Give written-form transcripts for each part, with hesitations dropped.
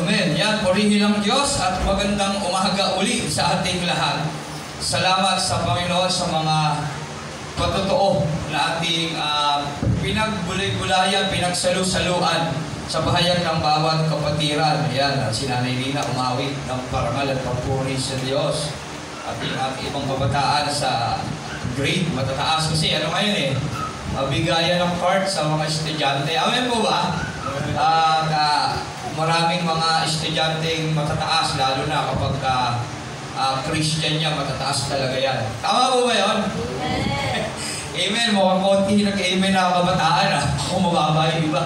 Amen. Yan, purihin ang Diyos at magandang umaga uli sa ating lahat. Salamat sa Panginoon sa mga patotoo na ating pinagbulay-bulayan, pinagsalu-saluan sa bahayag ng bawat kapatiran. Ayan, si Nanay Lina umawit ng parangal at papuri sa Diyos. At yung ating ibang kabataan sa grade, matataas kasi ano ngayon bigayan ng part sa mga estudyante. Amen po ba? Maraming mga estudyanteng matataas, lalo na kapag Christian niya, matataas talaga yan. Tama po ba yun? Amen. Mukhang konti nag-amen na kabataan. Ako mababa yung iba.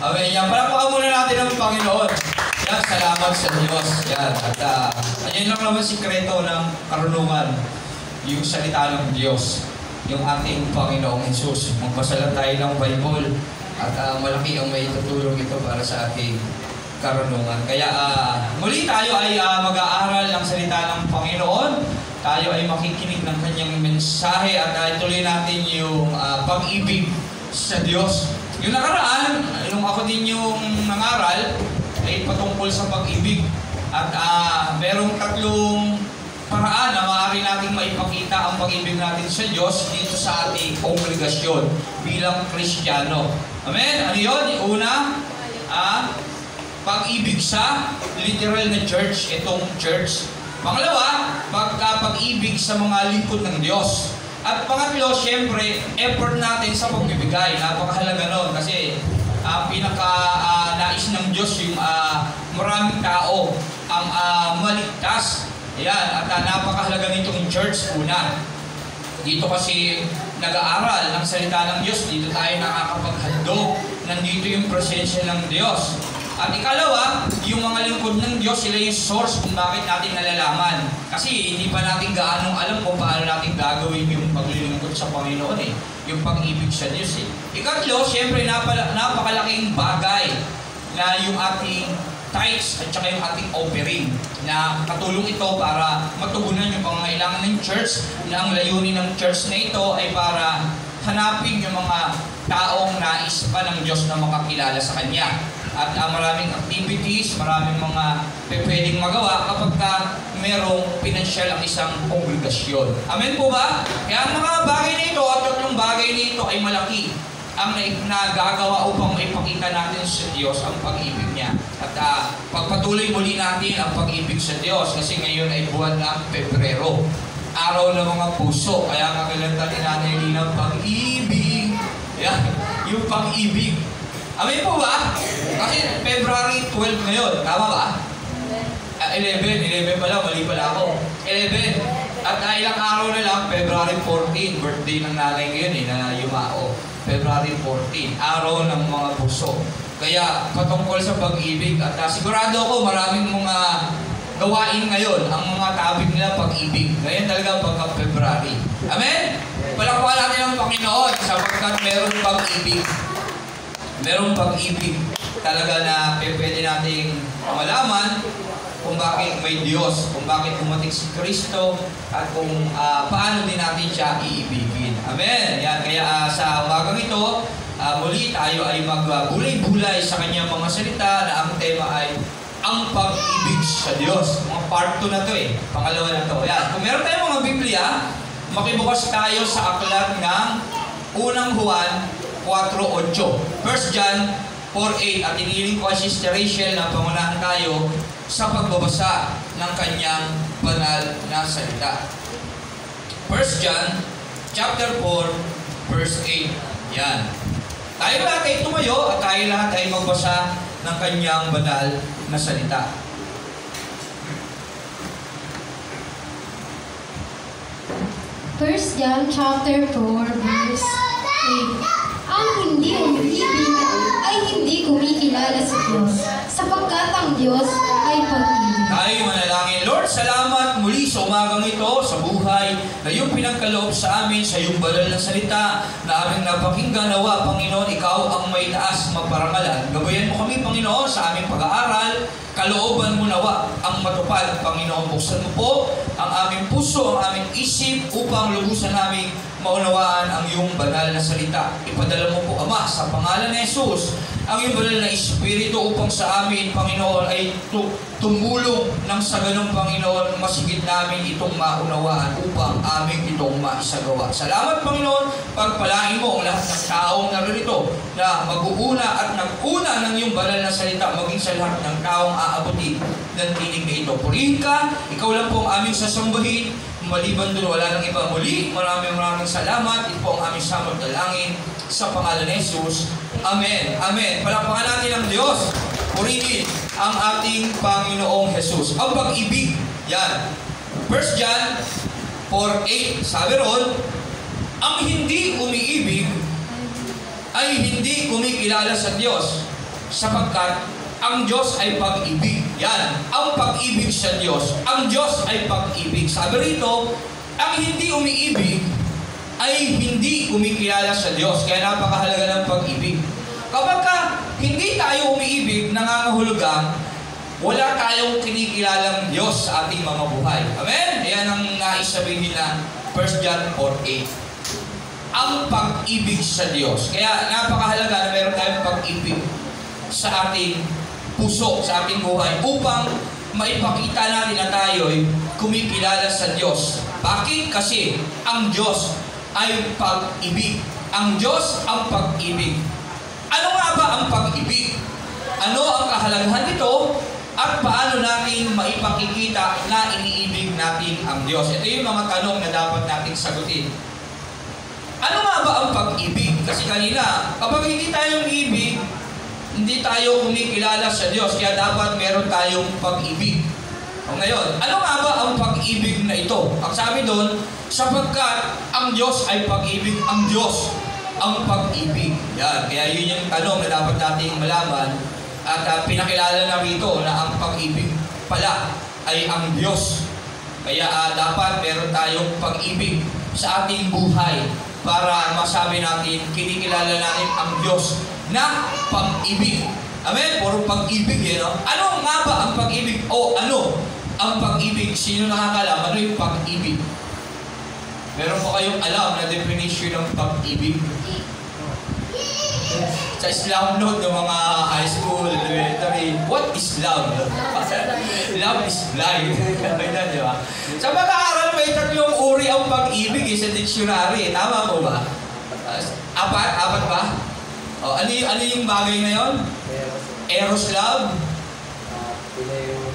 Amen. Yan. Palakpakan muna natin ang Panginoon. Yan. Salamat sa Diyos. Yan. At yan lang naman sikreto ng karunungan. Yung salita ng Diyos. Yung ating Panginoong Jesus. Magbasa lang tayo ng Bible. At malaki ang may tutulong ito para sa ating karunungan. Kaya muli tayo ay mag-aaral ng salita ng Panginoon. Tayo ay makikinig ng kanyang mensahe at ituloy natin yung pag-ibig sa Diyos. Yung nakaraan, yung ako din yung nangaral, ay patungkol sa pag-ibig. At merong tatlong paraan na maaari natin maipakita ang pag-ibig natin sa Diyos dito sa ating kongregasyon bilang Kristiyano. Amen? Ano yun? Una, pag-ibig sa literal na church, itong church. Pangalawa, pag-ibig sa mga lingkod ng Diyos. At pangatlo, syempre, effort natin sa pagbibigay. Napakahalaga nun kasi pinaka-nais ng Diyos yung maraming tao ang maligtas. Ayan, at napakahalaga nitong church una. Dito kasi nag-aaral ng salita ng Diyos, dito tayo nakakapaghandog, nandito yung presensya ng Diyos. At ikalawa, yung mga lingkod ng Diyos, sila yung source kung bakit natin nalalaman. Kasi hindi pa natin gaanong alam kung paano natin gagawin yung paglilingkod sa Panginoon yung pag-ibig sa Diyos Ikatlo, siyempre napakalaking bagay na yung ating tithes at saka yung ating offering na katulong ito para matugunan yung pangangailangan ng church na ang layunin ng church na ito ay para hanapin yung mga taong nais pa ng Diyos na makakilala sa Kanya. At maraming activities, maraming mga pwedeng magawa kapag merong pinansyal ang isang kongregasyon. Amen po ba? Kaya ang mga bagay na ito at tatlong bagay na ito ay malaki ang nagagawa upang maipakita natin sa Diyos ang pag-ibig niya. At pagpatuloy muli natin ang pag-ibig sa Diyos kasi ngayon ay buwan ng Pebrero. Araw ng mga puso. Kaya kakilala natin natin ng pag-ibig. Yan, yung pag-ibig. Amin po ba? Kasi February 12 ngayon. Tama ba? 11 pa lang. Mali pala ako. 11. At ilang araw na lang, February 14. Birthday ng nanay ngayon na yumao. February 14, araw ng mga puso. Kaya patungkol sa pag-ibig at sigurado ako maraming mga gawain ngayon ang mga topic nila pag-ibig. Ngayon talaga pagka-February. Amen? Palakpakan natin ang Panginoon sapagkat meron pag-ibig. Merong pag-ibig talaga na pwede nating malaman kung bakit may Diyos, kung bakit dumating si Kristo, at kung paano din natin siya iibigin. Amen! Yan, kaya sa umagang ito, muli tayo ay magbulay-bulay sa kanyang mga salita na ang tema ay ang pag-ibig sa Diyos. Mga part 2 na to pangalawa na to. Yan. Kung meron tayong mga Biblia, makibukas tayo sa aklat ng unang Juan 4:8. 1 John 4:8 at iniling ko si Sister Rachel na pangunahan tayo sa pagbabasa ng kanyang banal na salita. 1 John chapter 4 verse 8. Yan. Tayo lahat ay tumayo at tayo lahat ay magbasa ng kanyang banal na salita. First John chapter 4 verse 8. Ang hindi umiibig ay hindi kumikilala sa Diyos, sapagkat ang Diyos ay pag-ibig. Tayo manalangin. Lord, salamat muli sa umagang ito, sa buhay na iyong pinagkaloob sa amin, sa iyong banal na salita na aming napakinggan. Nawa, Panginoon, ikaw ang may taas maparangalan. Gabayan mo kami, Panginoon, sa aming pag-aaral. Kalooban mo nawa ang matupad, Panginoon. Buksan mo po ang aming puso, ang aming isip upang lubusan namin maunawaan ang iyong banal na salita. Ipadala mo po, Ama, sa pangalan ni Jesus ang iyong banal na Espiritu upang sa amin, Panginoon, ay tumulong nang sa ganun, Panginoon, masigit namin itong maunawaan upang aming itong maisagawa. Salamat, Panginoon, pagpalain mo ang lahat ng taong narito na mag-uuna at nag-una ng iyong banal na salita maging sa lahat ng taong aabutin ng tinig na ito. Purihin ka, ikaw lang po ang aming sasambahin. Maliban doon, wala nang iba. Muli, maraming salamat. Ito po ang aming samot dalangin sa pangalan ni Jesus. Amen. Amen. Palakpakan natin ang Diyos. Purihin ang ating Panginoong Jesus. Ang pag-ibig. Yan. 1 John 4:8. Sabi ron, ang hindi umiibig ay hindi kumikilala sa Diyos, sapagkat ang Diyos ay pag-ibig. Yan. Ang pag-ibig sa Diyos. Ang Diyos ay pag-ibig. Sabi rito, ang hindi umiibig ay hindi kumikilala sa Diyos. Kaya napakahalaga ng pag-ibig. Kapag hindi tayo umiibig, nangangahulugang, wala tayong kinikilalang Diyos sa ating mga buhay. Amen? Ayan ang nais sabihin na 1 John 4:8. Ang pag-ibig sa Diyos. Kaya napakahalaga na meron tayong pag-ibig sa ating puso, sa ating buhay, upang maipakita natin na tayo'y kumikilala sa Diyos. Bakit? Kasi ang Diyos ay pag-ibig. Ang Diyos ang pag-ibig. Ano nga ba ang pag-ibig? Ano ang kahalagahan nito? At paano natin maipakikita na iniibig natin ang Diyos? Ito yung mga tanong na dapat natin sagutin. Ano nga ba ang pag-ibig? Kasi kanina, kapag hindi tayo umiibig, hindi tayo kumikilala sa Diyos, kaya dapat meron tayong pag-ibig. O ngayon, ano nga ba ang pag-ibig na ito? Ang sabi doon, sapagkat ang Diyos ay pag-ibig, ang Diyos ang pag-ibig. Yan. Kaya yun yung tanong na dapat nating malaman. At pinakilala na rito na ang pag-ibig pala ay ang Diyos. Kaya dapat meron tayong pag-ibig sa ating buhay para masabi natin, kinikilala natin ang Diyos na pag-ibig. Amen? Puro pag-ibig, no? Ano nga ba ang pag-ibig? O ano ang pag-ibig? Sino nakakalam? Ano yung pag-ibig? Meron po kayong alam na definition ng pag-ibig? Sa Islam note ng mga high school, elementary, what is love? Love is blind. Di ba? Sa pag-aaral, may tatlong uri ang pag-ibig sa dictionary. Tama po ba? Apat ba? O, ano yung bagay na yun? Eros love,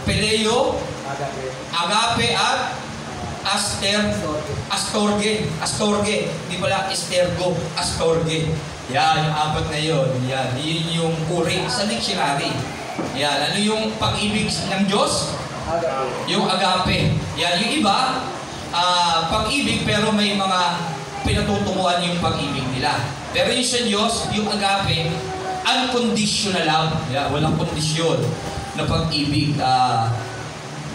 Phileo, Agape, at Astorge. Di pala Estergo, Astorge. Yan, yung apat na yun. Yan, yun yung uri sa dictionary. Yan, ano yung pag-ibig ng Diyos? Yung agape. Yan, yung iba, pag-ibig pero may mga pinatutunguhan yung pag-ibig nila. Pero yung sa Diyos, yung agape, unconditional love. Yan, walang kondisyon na pag-ibig.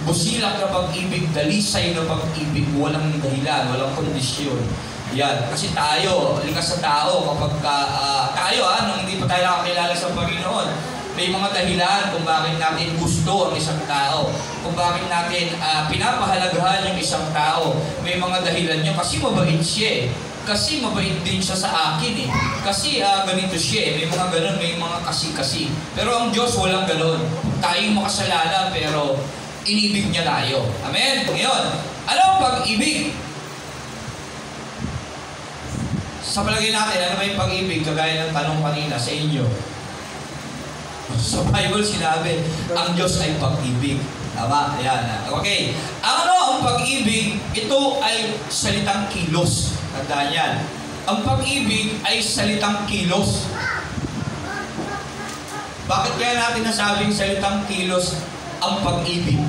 Busilak na pag-ibig, dalisay na pag-ibig, walang dahilan, walang kondisyon. Yan, kasi tayo, likas sa tao, kapag tayo, nung hindi pa tayo nakakilala sa Panginoon, may mga dahilan kung bakit natin gusto ang isang tao, kung bakit natin pinapahalagahan yung isang tao. May mga dahilan niya, kasi mabait siya. Kasi mabait din siya sa akin eh. Kasi ganito siya eh. May mga ganun, may mga kasi-kasi. Pero ang Diyos walang ganun. Tayong makasalanan, pero inibig niya tayo. Amen? Ngayon, ano ang pag-ibig? Sa palagay natin, ano ba yung pag-ibig? Kagaya ng tanong kanina sa inyo. Sa Bible sinabi, ang Diyos ay pag-ibig. Tama? Ayan. Okay. Ano ang pag-ibig? Ito ay salitang kilos. Tandaan yan. Ang pag-ibig ay salitang kilos. Bakit kaya natin nasabing salitang kilos ang pag-ibig?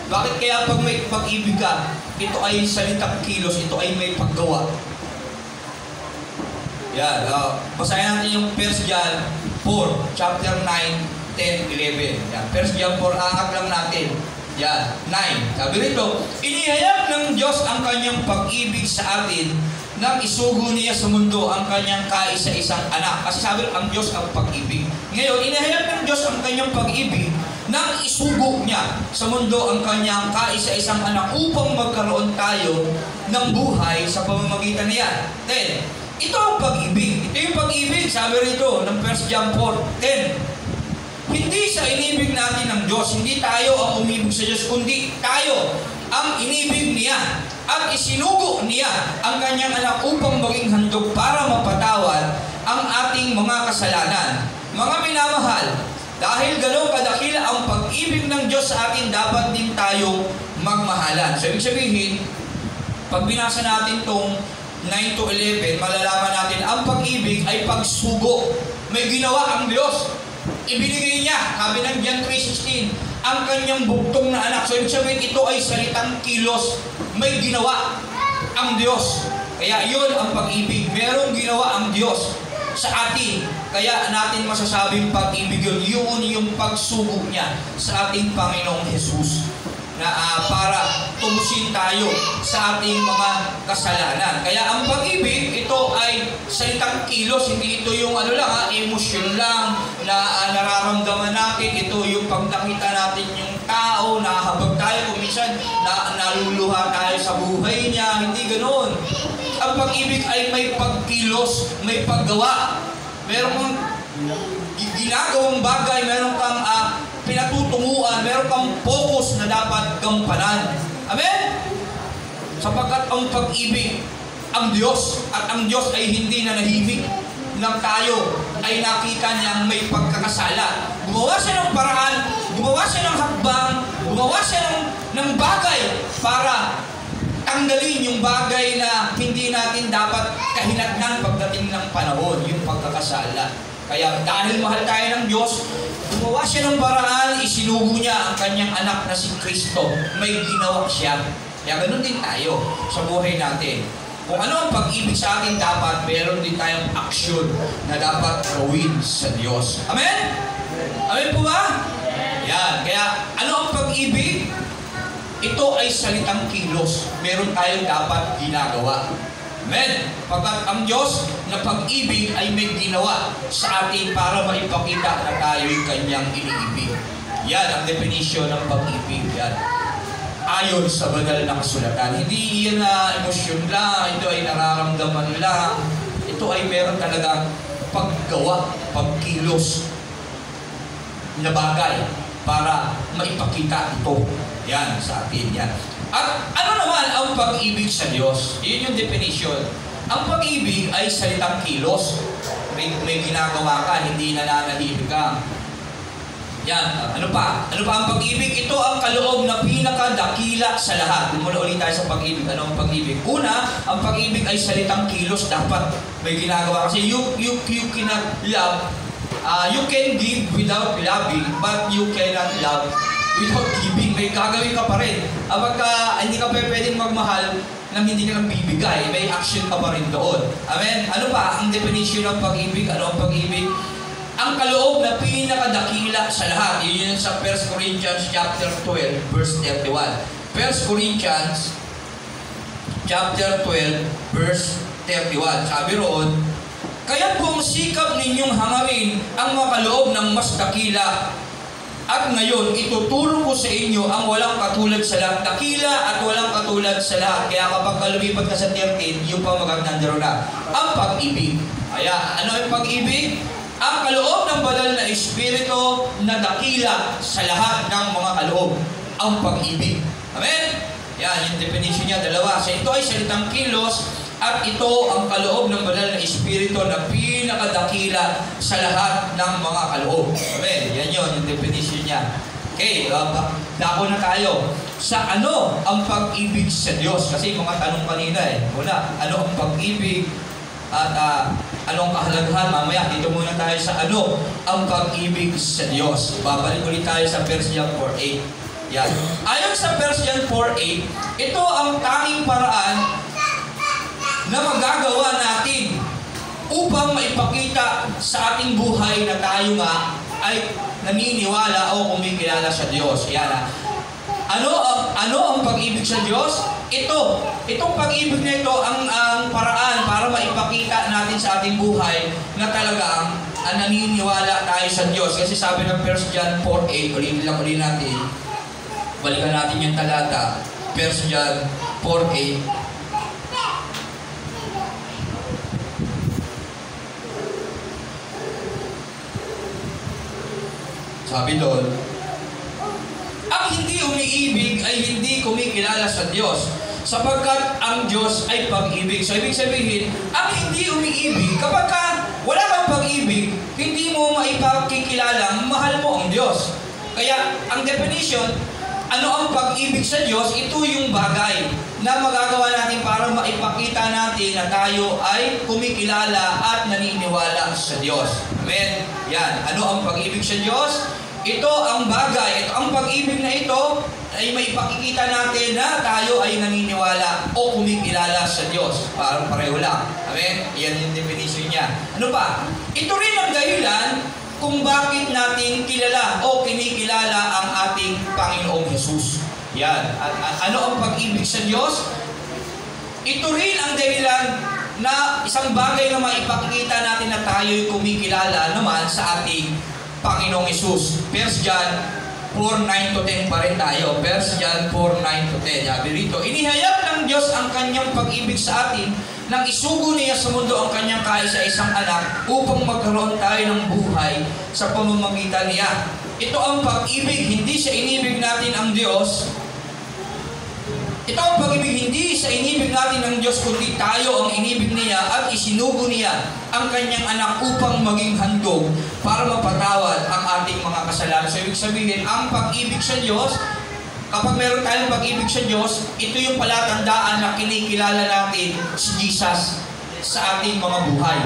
Bakit kaya pag may pag-ibig ka, ito ay salitang kilos, ito ay may paggawa? Yan. Basahin natin yung 1 John 4, chapter 9, 10, 11. Yan. 1 John 4, aak lang natin. Yan. 9. Sabi rito, inihayag ng Diyos ang kanyang pag-ibig sa atin nang isugo niya sa mundo ang kanyang kaisa-isang anak. Kasi sabi ang Diyos ang pag-ibig. Ngayon, inihayag ng Diyos ang kanyang pag-ibig nang isugo niya sa mundo ang kanyang kaisa-isang anak upang magkaroon tayo ng buhay sa pamamagitan niya. Then, Ito ang pag-ibig. Ito yung pag-ibig, sabi rito ng 1 John 4:10. Hindi sa inibig natin ng Diyos, hindi tayo ang umibig sa Diyos, kundi tayo ang inibig niya. At isinugo niya ang kanyang anak upang maging handog para mapatawad ang ating mga kasalanan. Mga minamahal, dahil gano'n kadakila ang pag-ibig ng Diyos sa atin, dapat din tayo magmahalan. So, ibig sabihin, pag binasa natin itong 9 to 11, malalaman natin ang pag-ibig ay pagsugo. May ginawa ang Diyos. Ibinigay niya, sabi ng John 3:16, ang kanyang bugtong na anak. So, ibig sabihin, ito ay salitang kilos. May ginawa ang Diyos. Kaya yun ang pag-ibig. Merong ginawa ang Diyos sa atin. Kaya natin masasabing pag-ibig yun. Yun yung pagsugo niya sa ating Panginoong Jesus. Na para tumusin tayo sa ating mga kasalanan. Kaya ang pag-ibig, ito ay salitang kilos. Hindi ito yung emosyon lang na nararamdaman natin. Ito yung pag nakita natin yung tao, nahabag tayo, kung minsan naluluha tayo sa buhay niya. Hindi ganoon. Ang pag-ibig ay may pagkilos, may paggawa. Meron kang ginagawang bagay, meron kang pinatutunguan, meron kang focus na dapat gampanan. Amen? Sapagkat ang pag-ibig, ang Diyos, at ang Diyos ay hindi nanahimik nang tayo ay nakita niyang may pagkakasala. Gumawa siya ng paraan, gumawa siya ng hakbang, gumawa siya ng bagay para tanggalin yung bagay na hindi natin dapat kahinatnan pagdating ng panahon, yung pagkakasala. Kaya dahil mahal tayo ng Diyos, gumawa siya ng paraan, isinugo niya ang kanyang anak na si Kristo. May ginawa siya. Kaya ganoon din tayo sa buhay natin. Kung ano ang pag-ibig sa atin, dapat meron din tayong aksyon na dapat gawin sa Diyos. Amen? Amen po ba? Yan. Kaya ano ang pag-ibig? Ito ay salitang kilos. Meron tayong dapat ginagawa. Amen. Pagkat ang Diyos na pag-ibig ay may ginawa sa atin para maipakita na tayo'y kanyang iniibig. Yan ang definition ng pag-ibig. Yan. Ayon sa banal na kasulatan. Hindi yan na emosyon lang, ito ay nararamdaman lang. Ito ay meron talagang paggawa, pagkilos na bagay para maipakita ito. Yan sa atin. Yan. At ano naman ang pag-ibig sa Diyos? Yun yung definition. Ang pag-ibig ay salitang kilos. May ginagawa ka, hindi nananahimik ka. Yan. Ano pa? Ano pa ang pag-ibig? Ito ang kaloob na pinakadakila sa lahat. Mula ulit tayo sa pag-ibig. Ano ang pag-ibig? Una, ang pag-ibig ay salitang kilos. Dapat may ginagawa. Kasi you cannot love. You can give without loving, but you cannot love without giving. May gagawin ka pa rin. Hindi ka pwedeng magmahal nang hindi ka lang bibigay. May action ka pa rin doon. Amen? Ano pa ang definition ng pag-ibig? Ano ang pag-ibig? Ang kaloob na pinakadakila sa lahat. Yun sa 1 Corinthians chapter 12, verse 31. 1 Corinthians chapter 12, verse 31. Sabi roon, kaya kung sikap ninyong hangarin ang makaloob ng mas dakila, at ngayon, ituturo ko sa inyo ang walang katulad sa lahat. Dakila at walang katulad sa lahat. Kaya kapag lumipat ka sa 13, yung pamagandaro na. Ang pag-ibig. Kaya, ano yung pag-ibig? Ang kaloob ng banal na Espiritu na dakila sa lahat ng mga kaloob. Ang pag-ibig. Amen? Yan, yung definition niya, dalawa. So, ito ay salitang kilos. At ito ang kaloob ng banal na Espiritu na pinakadakila sa lahat ng mga kaloob. Amen. Yan yun, yung definition niya. Okay, dako na tayo. Sa ano ang pag-ibig sa Diyos? Kasi mga tanong kanina Una, ano ang pag-ibig? At anong kahalagahan? Mamaya, dito muna tayo sa ano ang pag-ibig sa Diyos. Babalik ulit tayo sa 1 John 4:8. Yan. Ayon sa 1 John 4:8, ito ang tanging paraan na magagawa natin upang maipakita sa ating buhay na tayo nga ay naniniwala o kumikilala sa Diyos. Yan. Ano ang pag-ibig sa Diyos? Itong pag-ibig na ito ang paraan para maipakita natin sa ating buhay na talagang naniniwala tayo sa Diyos. Kasi sabi ng 1 John 4:8, ulit natin. Balikan natin yung talata. 1 John 4:8. Sabi doon, ang hindi umiibig ay hindi kumikilala sa Diyos, sapagkat ang Diyos ay pag-ibig. So, ibig sabihin, ang hindi umiibig, kapag wala kang pag-ibig, hindi mo maipakikilala, mahal mo ang Diyos. Kaya, ang definition, ano ang pag-ibig sa Diyos? Ito yung bagay na magagawa natin para maipakita natin na tayo ay kumikilala at naniniwala sa Diyos. Amen? Yan. Ano ang pag-ibig sa Diyos? Ito ang bagay, ito ang pag-ibig na ito ay maipakikita natin na tayo ay naniniwala o kumikilala sa Diyos. Parang pareho lang. Amen? Yan yung definition niya. Ano pa? Ito rin ang dahilan kung bakit natin kilala o kinikilala ang ating Panginoong Hesus. Yan. Ano ang pag-ibig sa Diyos? Ito rin ang dahilan na isang bagay na maipakikita natin na tayo'y kumikilala naman sa ating Panginoong Hesus. 1 John 4:9-10 pa rin tayo. 1 John 4:9-10. Sabi rito, inihayag ng Diyos ang kanyang pag-ibig sa atin nang isugo niya sa mundo ang kanyang kaisa-isang anak upang magkaroon tayo ng buhay sa pamamagitan niya. Ito ang pag-ibig, hindi sa inibig natin ang Diyos. Ito ang pag-ibig, hindi sa inibig natin ng Diyos, kundi tayo ang inibig niya at isinugo niya ang kanyang anak upang maging handog para mapatawad ang ating mga kasalanan. So, ibig sabihin, ang pag-ibig sa Diyos, kapag meron tayong pag-ibig sa Diyos, ito yung palatandaan na kinikilala natin si Jesus sa ating mga buhay.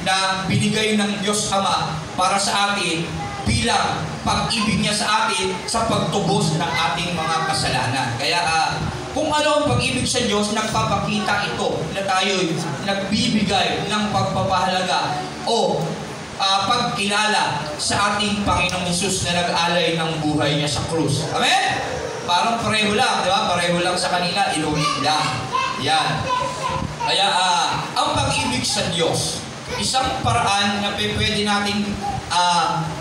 Na binigay ng Diyos Ama para sa atin bilang pag-ibig niya sa atin sa pagtubos ng ating mga kasalanan. Kaya kung ano ang pag-ibig sa Diyos, nagpapakita ito na tayo'y nagbibigay ng pagpapahalaga o pagkilala sa ating Panginoong Hesus na nag-alay ng buhay niya sa krus. Amen? Parang pareho lang, di ba? Pareho lang sa kanila, inulit lang. Yan. Kaya ang pag-ibig sa Diyos, isang paraan na pwede natin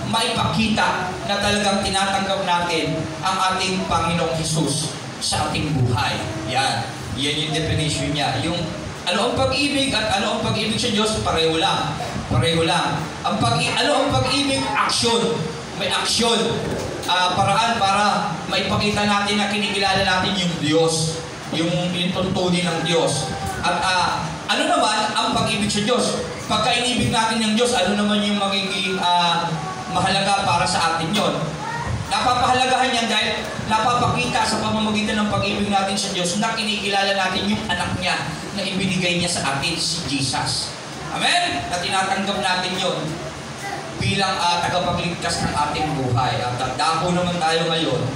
maipakita na talagang tinatanggap natin ang ating Panginoong Hesus sa ating buhay. Yan. Yan yung definition niya. Yung ano ang pag-ibig at ano ang pag-ibig sa Diyos, pareho lang. Pareho lang. Ano ang pag-ibig? Action. May action. Paraan para maipakita natin na kinikilala natin yung Diyos. Yung tuntunin ng Diyos. At ano naman ang pag-ibig sa Diyos? Pagka inibig natin ng Diyos, ano naman yung magiging mahalaga para sa atin yon? Napapahalagahan yan dahil napapakita sa pamamagitan ng pag-ibig natin sa Diyos na kinikilala natin yung anak niya na ibinigay niya sa atin, si Jesus. Amen? Na tinatanggap natin yon bilang tagapagligtas ng ating buhay. At dako naman tayo ngayon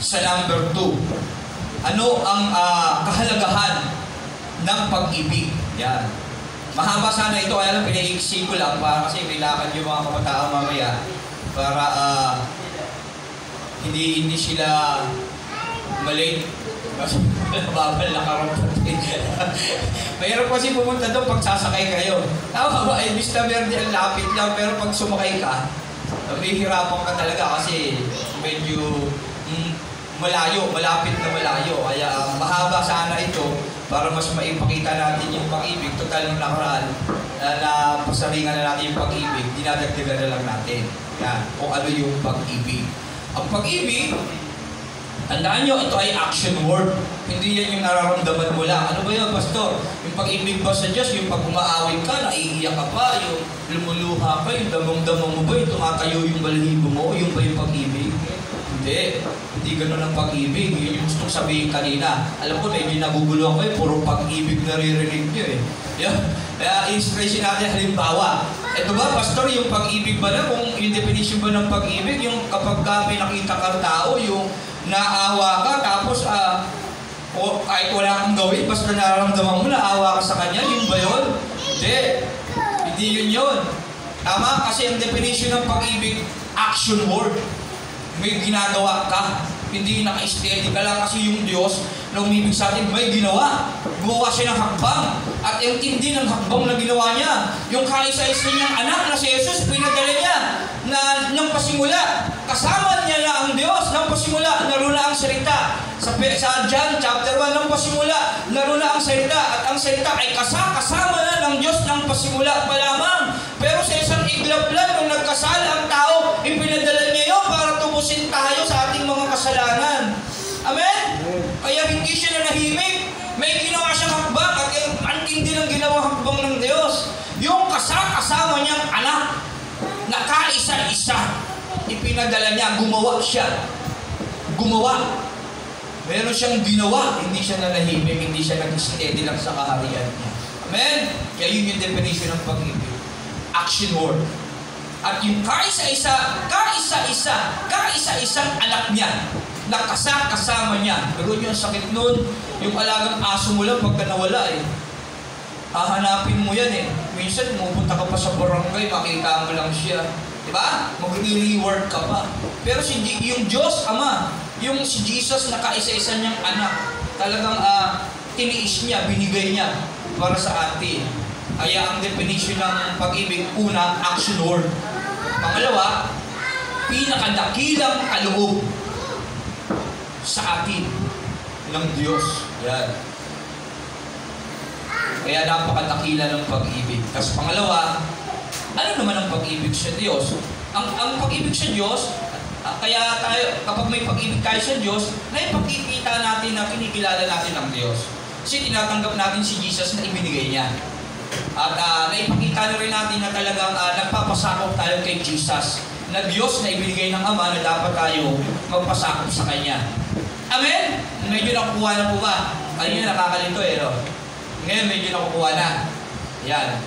sa number 2. Ano ang kahalagahan ng pag-ibig? Yan. Mahaba sana ito, kaya lang pinaiksi ko lang kasi may lakad yung mga kabataan mamaya para hindi sila malate kasi babal na karapat. Mayroon kasi pumunta doon pag sasakay kayo. Tama ba? Vista Verde ang lapit lang, pero pag sumakay ka, may hirapan ka talaga kasi medyo malayo, malapit na malayo. Kaya mahaba sana ito para mas maipakita natin yung pag-ibig. Total nung nakaraan na pasaringan na natin yung pag-ibig, dinadagdagan na lang natin. Yan, kung ano yung pag-ibig. Ang pag-ibig, tandaan nyo, ito ay action word. Hindi yan yung nararamdaman mo lang. Ano ba yun, Pastor? Yung pag-ibig ba sa Diyos, yung pag umaaway ka, naiiyak ka pa, yung lumuluha ka, yung damong-damong mo ba, yung tumatayo yung balahibo mo, yung ba yung pag-ibig? Hindi ganun ang pag-ibig. Yun yung gusto sabihin kanina. Alam ko, medyo naguguluhan ko puro pag-ibig naririnig nyo Kaya inspiration natin halimbawa. Ito ba, Pastor, yung pag-ibig ba na? Kung yung definition ba ng pag-ibig, yung kapag may nakita kang tao, yung naawa ka, tapos kahit wala kang gawin, basta nararamdaman mo, naawa ka sa kanya, yun ba yun? Hindi yun. Tama? Kasi ang definition ng pag-ibig, action word. May ginagawa ka. hindi naka-steady ka lang kasi yung Diyos na umibig sa atin, may ginawa. Gumawa siya ng hakbang. At yung tindi ng hakbang na ginawa niya, yung kaisa-isa niyang anak na si Jesus, pinadala niya na nang pasimula. Kasama niya na ang Diyos, nang pasimula, naroon na ang salita. Sa John chapter 1, nang pasimula, naroon na ang salita. At ang salita ay kasama na ng Diyos nang pasimula pa lamang. Pero sa isang iglap lang, nung nagkasala ang tao, ipinadala niya yun para tubusin tayo sa ating mga kasalanan. Amen? Kaya hindi siya nanahimik. May ginawa siyang hakbang at ang tindi ng ginawang hakbang ng Diyos. Yung kasama niyang anak na kaisa-isa, ipinadala niya, gumawa siya. Gumawa. Meron siyang ginawa, hindi siya nanahimik, hindi siya nag-steady lang sa kaharian niya. Amen? Kaya yun yung definition ng pag-ibig. Action word. At yung kaisa-isang anak niya, na kasama niya. Pero yung sakit nun, yung alagang aso mo lang pagka nawala eh. Hahanapin mo yan eh. Minsan, pupunta ka pa sa barangay, makita mo lang siya. Diba? Mag-reward ka pa. Pero yung Diyos, Ama, yung si Jesus na kaisa-isa niyang anak, talagang tiniis niya, binigay niya para sa atin. Kaya ang definition ng pag-ibig, una, action word. Pangalawa, pinakadakilang kaloob sa atin ng Diyos. Yan. Kaya napakadakila ng pag-ibig. Tapos pangalawa, ano naman ang pag-ibig sa Diyos? Ang pag-ibig sa Diyos, kaya tayo, kapag may pag-ibig tayo sa Diyos, naipagkikita natin na kinikilala natin ang Diyos. Kasi tinatanggap natin si Jesus na ibinigay niya. At naipakita na rin natin na talagang nagpapasakop tayo kay Jesus, na Diyos na ibinigay ng Ama na dapat tayo magpasakop sa Kanya. Amen? Medyo nakukuha na po ba? Ayun, nakakalito eh. No? Ngayon, medyo nakukuha na. Yan.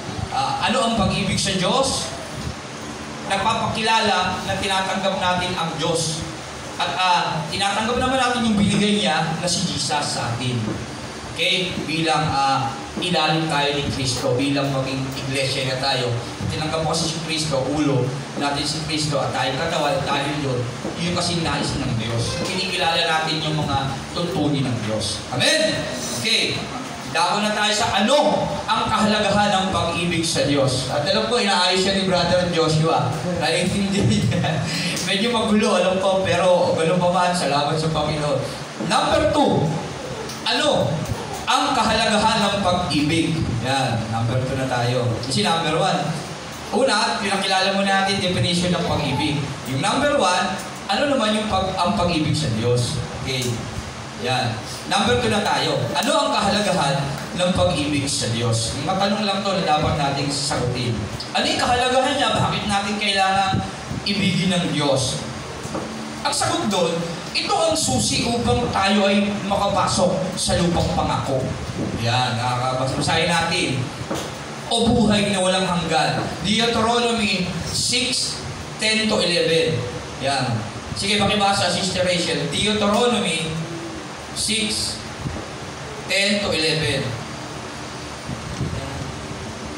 Ano ang pag-ibig sa Diyos? Nagpapakilala na tinatanggap natin ang Diyos. At tinatanggap naman natin yung binigay niya na si Jesus sa atin. Okay? Bilang ilalim tayo ni Kristo, bilang maging iglesia na tayo. Tinanggap ko kasi si Kristo, ulo natin si Kristo at tayo katawan dahil yun. Yun kasi nais ng Diyos. Kinikilala natin yung mga tuntunin ng Diyos. Amen? Okay. Dako na tayo sa ano ang kahalagahan ng pag-ibig sa Diyos. At alam ko, inaayos siya ni Brother Joshua. Naintindihan niya. Medyo magulo, alam ko, pero ganun pa man, salamat sa Panginoon. Number 2, ano ang kahalagahan ng pag-ibig? Yan, number 2 na tayo. Kasi number 1, una, pinakilala mo natin definition ng pag-ibig. Yung number 1, ano naman yung ang pag-ibig sa Diyos? Okay. Yan. Number 2 na tayo. Ano ang kahalagahan ng pag-ibig sa Diyos? Matanong lang to na dapat nating sagutin. Ano yung kahalagahan niya? Bakit natin kailangan ibigin ng Diyos? Ang sagot doon, ito ang susi upang tayo ay makapasok sa lupang pangako. Yan. Basahin natin. O buhay na walang hanggan. Deuteronomy 6:10-11. Yan. Sige, pakibasa, Sister Rachel. Deuteronomy 6:10-11.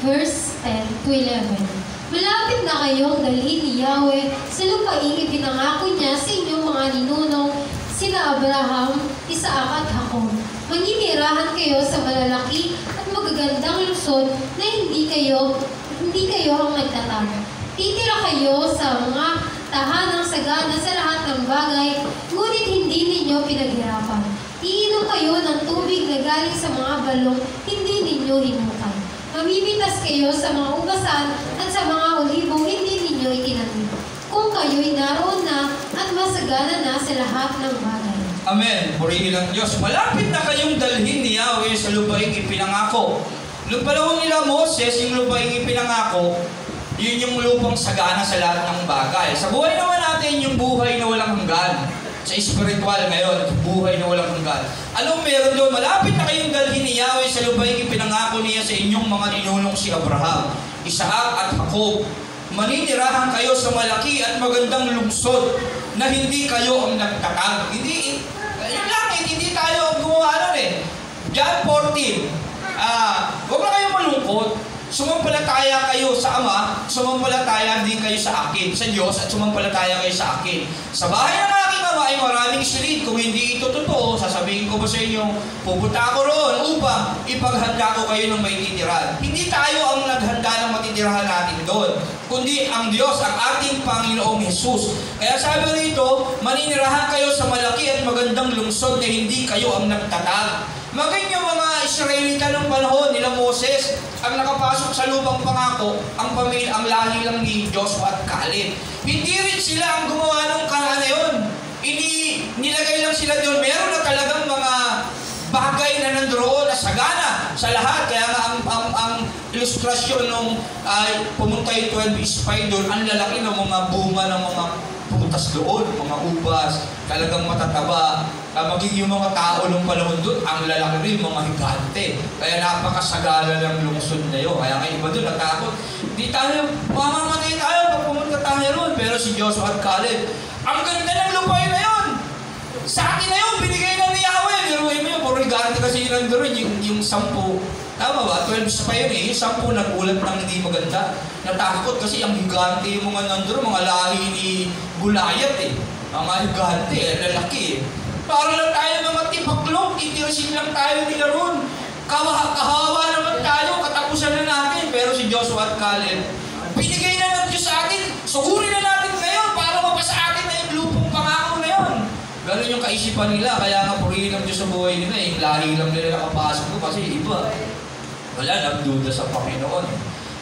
Verse 10-11. Malapit na kayong dalhin ni Yahweh sa lupaing ipinangako niya sa inyong mga ninunong sina Abraham, Isaac at Jacob. Maninirahan kayo sa malalaki at magagandang lungsod na hindi kayo ang nagtatag. Titira kayo sa mga tahanang sagana sa lahat ng bagay, ngunit hindi ninyo pinaghirapan. Iinom kayo ng tubig na galing sa mga balong hindi ninyo hinukay. Mamimitas kayo sa mga ugasan at sa mga olibong hindi ninyo itinanim. Kung kayo'y naroon na at masagana na sa lahat ng bagay. Amen. Purihin ang Diyos. Malapit na kayong dalhin ni Yahweh sa lupaing ipinangako. Nung panahon nila Moses, yung lupaing ipinangako, yun yung lupang sagana sa lahat ng bagay. Sa buhay naman natin, yung buhay na walang hanggan. Sa spiritual ngayon, buhay na walang hanggan. Anong meron doon? Malapit na kayong dalhin ni Yahweh sa lupaing ipinangako niya sa inyong mga ninunong si Abraham, Isaac at Jacob. Maninirahan kayo sa malaki at magandang lungsod na hindi kayo ang nagtatag. Hindi, yung langit, hindi tayo gumawa nun eh. John 14, huwag na kayong malungkot. Sumampalataya kayo sa Ama, sumampalataya din kayo sa akin, sa Diyos, at sumampalataya kayo sa akin. Sa bahay ng aking ay maraming silid. Kung hindi ito totoo, sasabihin ko ba sa inyo, pupunta ako roon upang ipaghanda ko kayo ng maititirahan. Hindi tayo ang naghanda ng matitirahan natin doon, kundi ang Diyos, ang ating Panginoong Hesus. Kaya sabi rito, maninirahan kayo sa malaki at magandang lungsod na hindi kayo ang nagtatag. Maging yung mga Israelita ng panahon nila Moses ang nakapasok sa lupang pangako, ang lahi lang ni Joshua at Caleb. Hindi rin sila ang gumawa ng Kanaan na yun. Nilagay lang sila doon. Meron na talagang mga bagay na nandoon na sagana sa lahat. Kaya nga ang ilustrasyon nung pumunta yung 12 spy doon, ang lalaki ng mga bunga ng mga putas doon, mga ubas, talagang matataba. Maging yung mga tao ng panahon doon, ang lalaki rin, mga higante. Kaya napakasagala ng lungsod na yun. Kaya nga iba doon, natakot. Di tayo, mamamatay tayo pag pumunta tayo roon. Pero si Joshua at Caleb, ang ganda ng lupain na yun. Sa akin na yun, binigay na ni Yahweh. Biruin mo yun, puro higante kasi yun nandoon, yung 10. Tama ba? 12 pa yun eh. Yung 10 nagulat ng hindi maganda. Natakot kasi ang higante yung mga nandoon, mga lahi ni Gulayat eh. Mga higante, lalaki eh. Para lang tayo mga tipaklong, itirasin lang tayo nila ron. Kahawa naman tayo, katapusan na natin. Pero si Joshua at Caleb, binigay na ng Diyos sa atin. Sugurin na natin ngayon para mapasa atin na yung lupong pangako na yun. Ganun yung kaisipan nila, kaya nga purihin ng Diyos sa buhay nila. Yung lahi lang nila nakapasok ko kasi iba. Wala, nagduda sa Panginoon.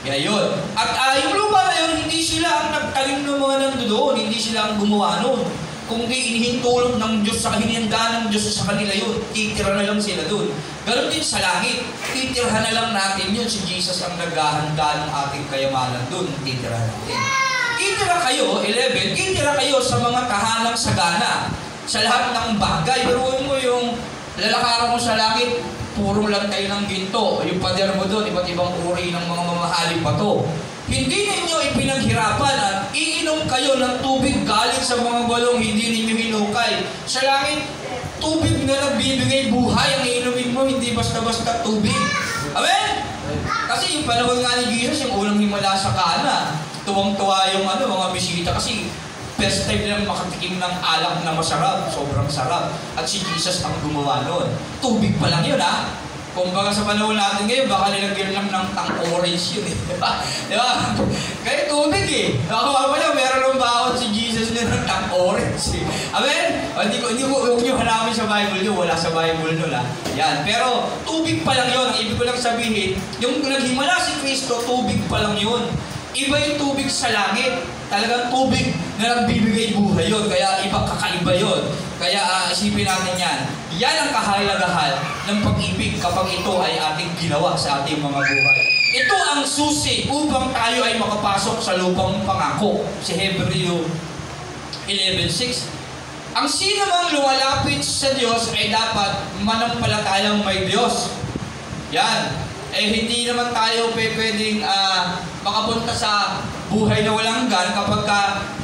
Kaya yun. At yung lupa na yun, hindi sila ang nagtalim ng mga nandoon, hindi sila ang gumawa nun. Kung di inihintulog ng Diyos sa hinihanda ng Diyos sa kanila yun, titira na lang sila doon. Ganon din sa langit, titirahan na lang natin yun. Si Jesus ang naghahanda ng ating kayamanan doon, titirahan natin. Titira kayo, 11, titira kayo sa mga tahanang sagana, sa lahat ng bagay. Biruin mo yung lalakaran mo sa langit, puro lang tayo ng ginto. Yung pader mo doon, iba't ibang uri ng mga mamahaling bato. Hindi ninyo ipinaghirapan at iinom kayo ng tubig galing sa mga balong hindi ninyo hinukay. Sa langit, tubig na nagbibigay buhay ang iinumin mo, hindi basta-basta tubig. Amen? Kasi yung panahon nga ni Jesus, yung unang himala sa Kana, tuwang-tuwa yung mga bisita kasi first time nilang makatikim ng alak na masarap, sobrang sarap. At si Jesus ang gumawa nun. Tubig pa lang yun ha. Kung baga sa panahon natin ngayon, baka nilagyan lang ng tang-orange yun eh. Di ba? Kaya tubig eh. Ako pa lang, meron ng baon si Jesus na ng tang-orange eh. Amen? Hindi ko hanapin sa Bible yun. Wala sa Bible nun ha. Yan. Pero tubig pa lang yun. Ibig ko lang sabihin, yung naghimala si Kristo, tubig pa lang yun. Iba yung tubig sa langit. Talagang tubig na nagbibigay buhay yun. Kaya iba, kakaiba yun. Kaya isipin natin yan. Yan ang kahalagahan ng pag-ibig kapag ito ay ating ginawa sa ating mga buhay. Ito ang susi upang tayo ay makapasok sa lupang pangako. Si Hebreo 11:6. Ang sino mang lumalapit sa Diyos ay dapat manampalatayang may Diyos. Yan. Hindi naman tayo pwedeng makapunta sa buhay na walang hanggan kapag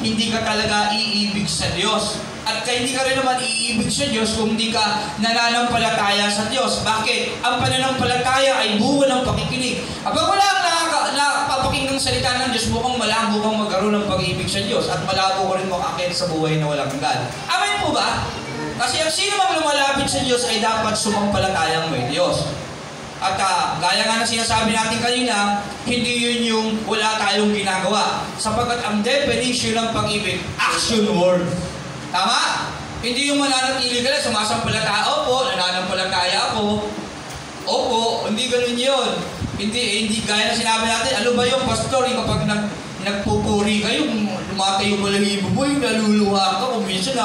hindi ka talaga iibig sa Diyos. At hindi ka rin naman iibig sa Diyos kung hindi ka nananampalataya sa Diyos. Bakit? Ang pananampalataya ay bunga ng pakikinig. Kapag wala kang napapakinggang salita ng Diyos, mukhang malabo kang magkaroon ng pag-ibig sa Diyos at malabo ka rin makakit sa buhay na walang hanggan. Amen po ba? Kasi ang sino mang lumalapit sa Diyos ay dapat sumampalatayang may Diyos. At gaya nga na sinasabi natin kanina, hindi yun yung wala tayong ginagawa. Sapagkat ang definition ng pag-ibig, action word. Tama? Hindi yung mananatili ka lang, sumasampalataya, opo, nananampalataya ako. Opo, hindi ganun yun. Hindi gaya na sinabi natin, ano ba yung pastor, yung kapag nagpupuri kayo, lumatayo mo lang yung buboy, naluluha ka, kung minsan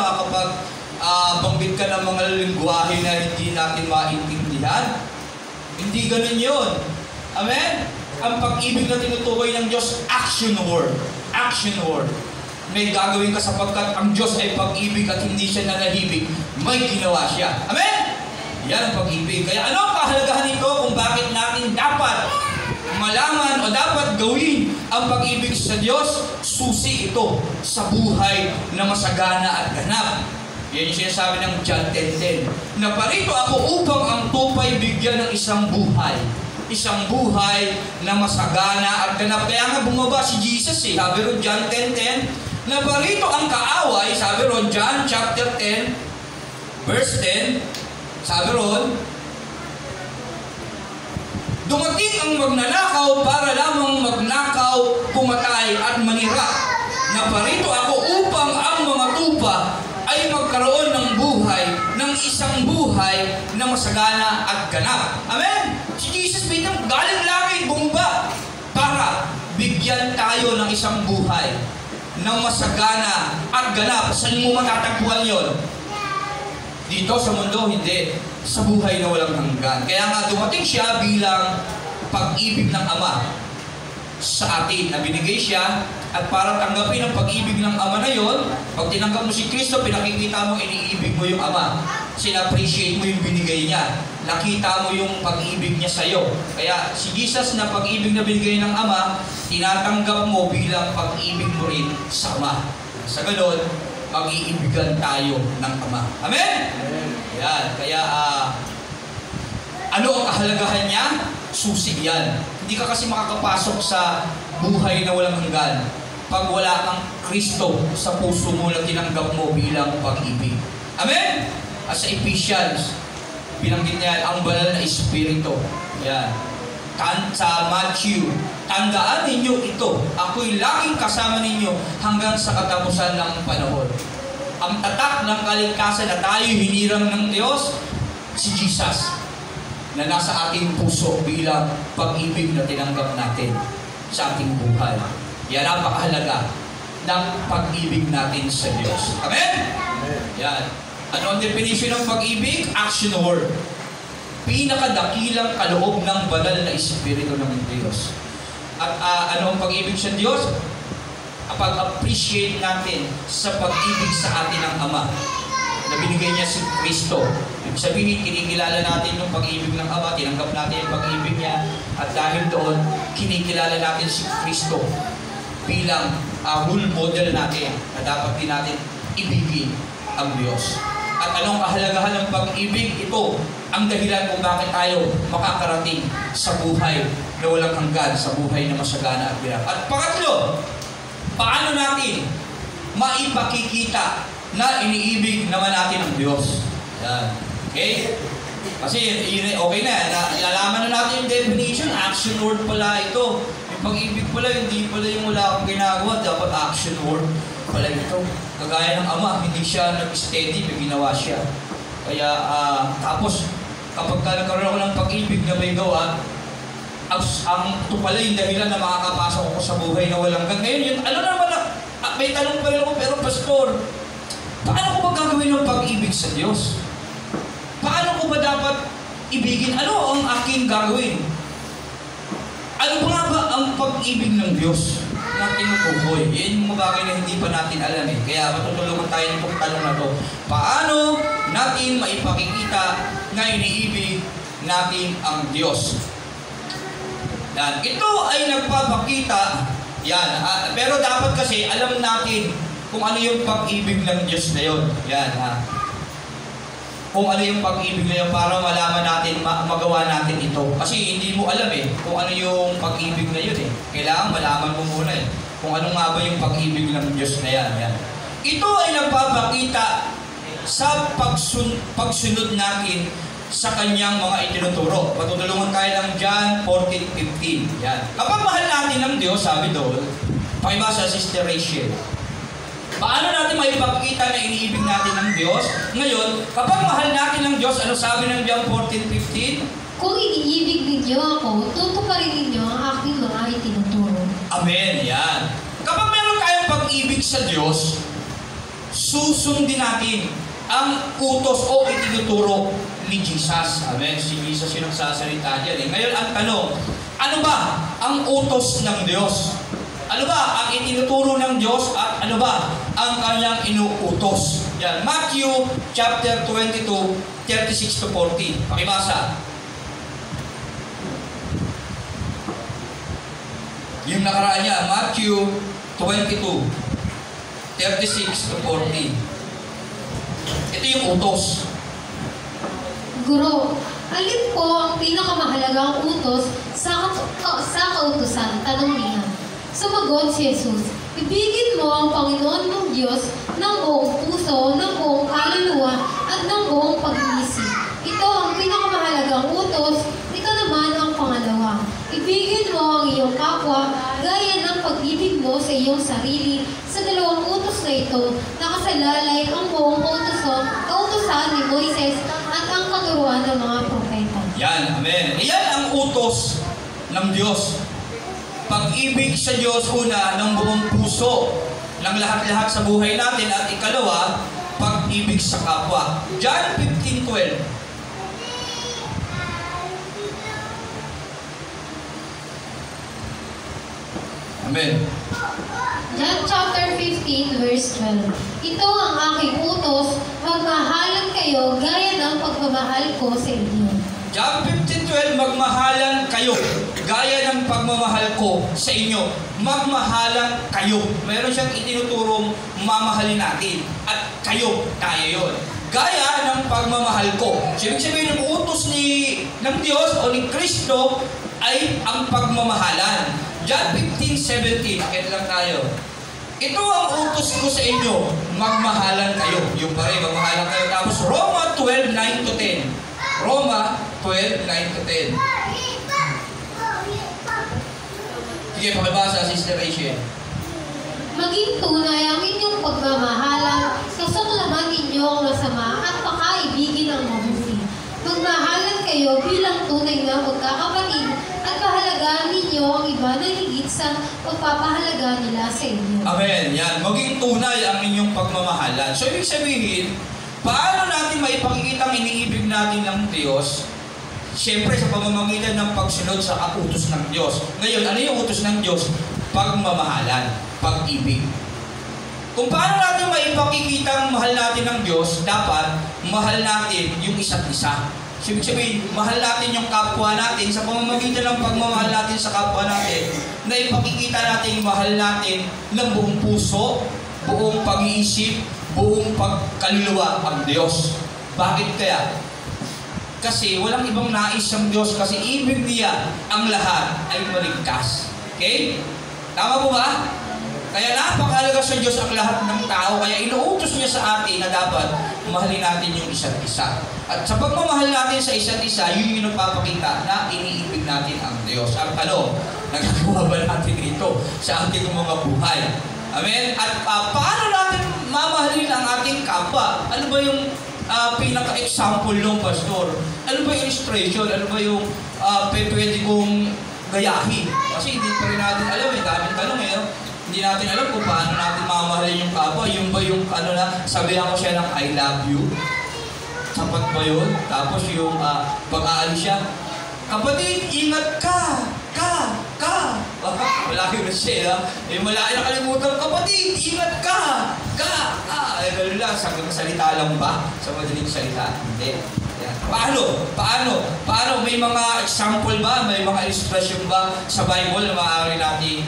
banggit ka ng mga lingwahe na hindi natin maintindihan. Hindi ganun yun. Amen? Ang pag-ibig na tinutukoy ng Diyos, action word. Action word. May gagawin ka sapagkat ang Diyos ay pag-ibig at hindi siya nanahimik. May ginawa siya. Amen? Yan ang pag-ibig. Kaya ano ang kahalagahan nito kung bakit natin dapat malaman o dapat gawin ang pag-ibig sa Diyos? Susi ito sa buhay na masagana at ganap. Yan yung sinasabi ng John 10:10. Naparito ako upang ang tupay bigyan ng isang buhay. Isang buhay na masagana at ganap. Kaya nga bumaba si Jesus eh. Sabi rin John 10:10, Naparito ang kaaway, sabi ron, John chapter 10, verse 10, sabi ron, dumating ang magnanakaw para lamang magnakaw, pumatay at manira. Naparito ako upang ang mga tupa ay magkaroon ng buhay, ng isang buhay na masagana at ganap. Amen? Si Jesus pinang galing langit, bumaba para bigyan tayo ng isang buhay ng masagana at ganap. Saan mo matatagpuan yun? Dito sa mundo, hindi. Sa buhay na walang hanggan. Kaya nga dumating siya bilang pag-ibig ng Ama sa atin na binigay siya, at para tanggapin ang pag-ibig ng Ama na yon, pag tinanggap mo si Kristo, pinakikita mo, iniibig mo yung Ama. Sin-appreciate mo yung binigay niya. Nakita mo yung pag-ibig niya sa'yo. Kaya si Jesus na pag-ibig na binigay ng Ama, tinatanggap mo bilang pag-ibig mo rin sa Ama. Sa ganun, mag-iibigan tayo ng Ama. Amen? Yan. Kaya, ano ang kahalagahan niya? Susi yan. Hindi ka kasi makakapasok sa buhay na walang hanggan pag wala kang Kristo sa puso mo na tinanggap mo bilang pag-ibig. Amen? At sa Ephesians, binanggit niya ang banal na Espiritu. Yan. Sa Matthew, tandaan ninyo ito, ako'y laging kasama ninyo hanggang sa katapusan ng panahon. Ang tatak ng kaligtasan na tayo hinirang ng Diyos, si Jesus, na nasa ating puso bilang pag-ibig na tinanggap natin sa ating buhay. Yan ang napakahalaga ng pag-ibig natin sa Diyos. Amen? Yan. Ano ang definition ng pag-ibig? Action word. Pinakadakilang kaloob ng banal na Espiritu ng Diyos. At ano ang pag-ibig sa Diyos? Pag-appreciate natin sa pag-ibig sa atin ng Ama na binigay niya si Kristo. Ibig sabihin, kinikilala natin yung pag-ibig ng Ama, tinanggap natin yung pag-ibig niya, at dahil doon, kinikilala natin si Kristo bilang role model natin na dapat din natin ibigin ang Diyos. At anong kahalagahan ng pag-ibig? Ito ang dahilan kung bakit tayo makakarating sa buhay na walang hanggan, sa buhay na masagana at ganap. At pangatlo, paano natin maipakikita na iniibig naman natin ang Diyos? Yan. Okay? Kasi okay na, nalalaman na natin yung definition, action word pala ito. Yung pag-ibig pala, hindi pala yung wala akong ginagawa, dapat action word pala ito. Kagaya ng Ama, hindi siya nag-steady, may ginawa siya. Kaya, tapos, kapag nagkaroon ako ng pag-ibig na may gawa, ito pala yung dahilan na makakapasok ako sa buhay na walang hanggan. Ngayon, yun, ano naman may tanong pa rin ako, pero Pastor, paano ko ba gagawin ng pag-ibig sa Diyos? Paano ko ba dapat ibigin? Ano ang aking gagawin? Ano ba nga ang pag-ibig ng Diyos na tinutukoy? Yan yung mga bagay na hindi pa natin alam eh. Kaya matutulungan tayo nitong tanong na to. Paano natin maipakikita na iniibig natin ang Diyos? Yan. Ito ay nagpapakita, yan. Pero dapat kasi alam natin kung ano yung pag-ibig ng Diyos na yun. Yan. Kung ano yung pag-ibig na yun para malaman natin, magawa natin ito. Kasi hindi mo alam eh kung ano yung pag-ibig na yun eh. Kailangan malaman mo muna eh kung ano nga ba yung pag-ibig ng Diyos na yan. Yan. Ito ay nagpapakita sa pagsunod natin sa kanyang mga itinuturo. Patutulungan tayo ng John 14:15. Yan. Kapag mahal natin ng Diyos, sabi doon, pakibasa Sister Rachel, paano natin maipakita na iniibig natin ng Diyos? Ngayon, kapag mahal natin ng Diyos, ano sabi ng John 14:15? Kung iniibig ninyo ako, tutuparin ninyo ang aking mga itinuturo. Amen. Yan. Kapag meron tayong pag-ibig sa Diyos, susundin natin ang utos o itinuturo ni Jesus. Amen. Si Jesus yung nagsasalita dyan. Ngayon, ang tanong, ano ba ang utos ng Diyos? Ano ba ang itinuturo ng Diyos at ano ba ang kanyang inuutos? Yan. Matthew chapter 22, 36-40. Pakibasa. Yung nakaraan niya, Matthew 22, 36-40. Ito yung utos. Guro, alin po ang pinakamahalagang utos sa kautusan? Tanong niya. Sumagot si Jesus, Ibigin mo ang Panginoon mong Diyos ng buong puso, ng buong kaluluwa, at ng buong pag-iisip. Ito ang pinakamahalagang utos. Ito naman ang pangalawa. Ibigin mo ang iyong kapwa gaya ng pag-ibig mo sa iyong sarili. Sa dalawang utos na ito, nakasalalay ang buong kautusan ni Moises at ang katuruan ng mga propeta. Yan, amen. Yan ang utos ng Diyos. Pag-ibig sa Diyos, una, ng buong puso, ng lahat-lahat sa buhay natin. At ikalawa, pag-ibig sa kapwa. John 15:12. Amen. John chapter 15, verse 12. Ito ang aking utos, magmahalan kayo gaya ng pagmamahal ko sa inyo. John 15:12, magmahalan kayo gaya ng pagmamahal ko sa inyo. Magmahalan kayo. Mayroon siyang itinuturong mamahalin natin. At kayo, tayo yun. Gaya ng pagmamahal ko. So, ibig sabihin, ng utos ng Diyos o ni Kristo ay ang pagmamahalan. John 15:17, akit lang tayo. Ito ang utos ko sa inyo, magmahalan kayo. Yung pa rin, magmahalan kayo. Tapos Roma 12:9-10. Roma 12:9-10. Sige, pakibasa, Sister Rachel. Maging tunay ang inyong pagmamahalan, susuklaman ninyo ang masama at pakaibigin ang mabuti. Magmahalan kayo bilang tunay na magkakapatid at pahalagaan ninyo ang iba na higit sa pagpapahalaga nila sa inyo. Amen. Yan. Maging tunay ang inyong pagmamahalan. So, ibig sabihin, paano natin maipakikita ang iniibig natin ng Diyos? Siyempre, sa pamamagitan ng pagsunod sa utos ng Diyos. Ngayon, ano yung utos ng Diyos? Pagmamahalan, pag-ibig. Kung paano natin maipakikita ang mahal natin ng Diyos, dapat mahal natin yung isa't isa. Ibig sabihin, mahal natin yung kapwa natin sa pamamagitan ng pagmamahal natin sa kapwa natin, na ipakikita natin mahal natin ng buong puso, buong pag-iisip, buong pagkaluluwa ang Diyos. Bakit kaya? Kasi walang ibang nais ang Diyos, kasi ibig niya ang lahat ay maligtas. Okay? Tama po ba? Kaya napakahalaga sa Diyos ang lahat ng tao, kaya inuutos niya sa atin na dapat mahalin natin yung isa't isa. At sa pagmamahal natin sa isa't isa, yun yung nagpapakita na iniibig natin ang Diyos. Ang tanong, nagagawa ba natin ito sa ating mga buhay? Amen? At paano natin mamahalin ang ating kapwa? Ano ba yung pinaka-example ng pastor? Ano ba yung illustration? Ano ba yung pwede kong gayahin? Kasi hindi pa rin natin alam, daming tanong Hindi natin alam kung paano natin mamahalin yung kapwa. Yung ba yung sabihan ko siya ng I love you? Sapat ba yun? Tapos yung pag-aalis siya, kapatid, ingat ka! Wala yung siya, wala yung nakalimutan, kapatid, ingat ka! Gano'n lang, sabi ng salita lang ba? Sa madaling salita? Hindi. Yan. Paano? May mga example ba? May mga illustration ba sa Bible na maaari natin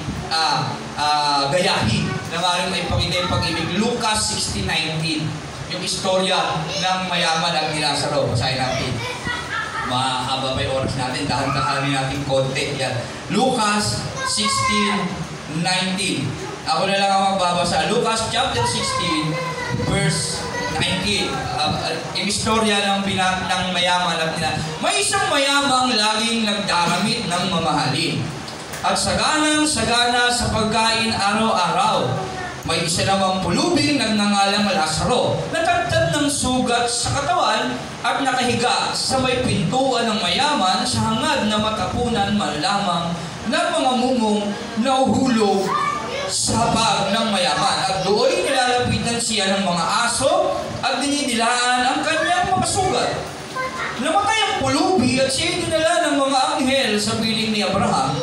gayahin? Na maaari maipakita yung pag-ibig? Lucas 16:19. Yung istorya ng mayaman at ni Lazaro. Basahin natin. Mahaba pa yung oras natin. Dahan-dahanin natin konti. Yan. Lucas 16:19. Ako na lang ang magbabasa. Lucas chapter 16, verse 19. Yung istorya ng mayaman at nila. May isang mayamang laging nagdaramit ng mamahalin. At saganang-sagana sa pagkain araw-araw. May isa namang pulubing nagngangalang Lazaro, natagtad ng sugat sa katawan at nakahiga sa may pintuan ng mayaman sa hangad na matapunan man lamang ng mga mumong na uhulog sa bag ng mayaman. At doon nilalapitan siya ng mga aso at dinidilaan ang kanyang mga sugat. Namatay ang pulubi at siya dinala ng mga anghel sa piling ni Abraham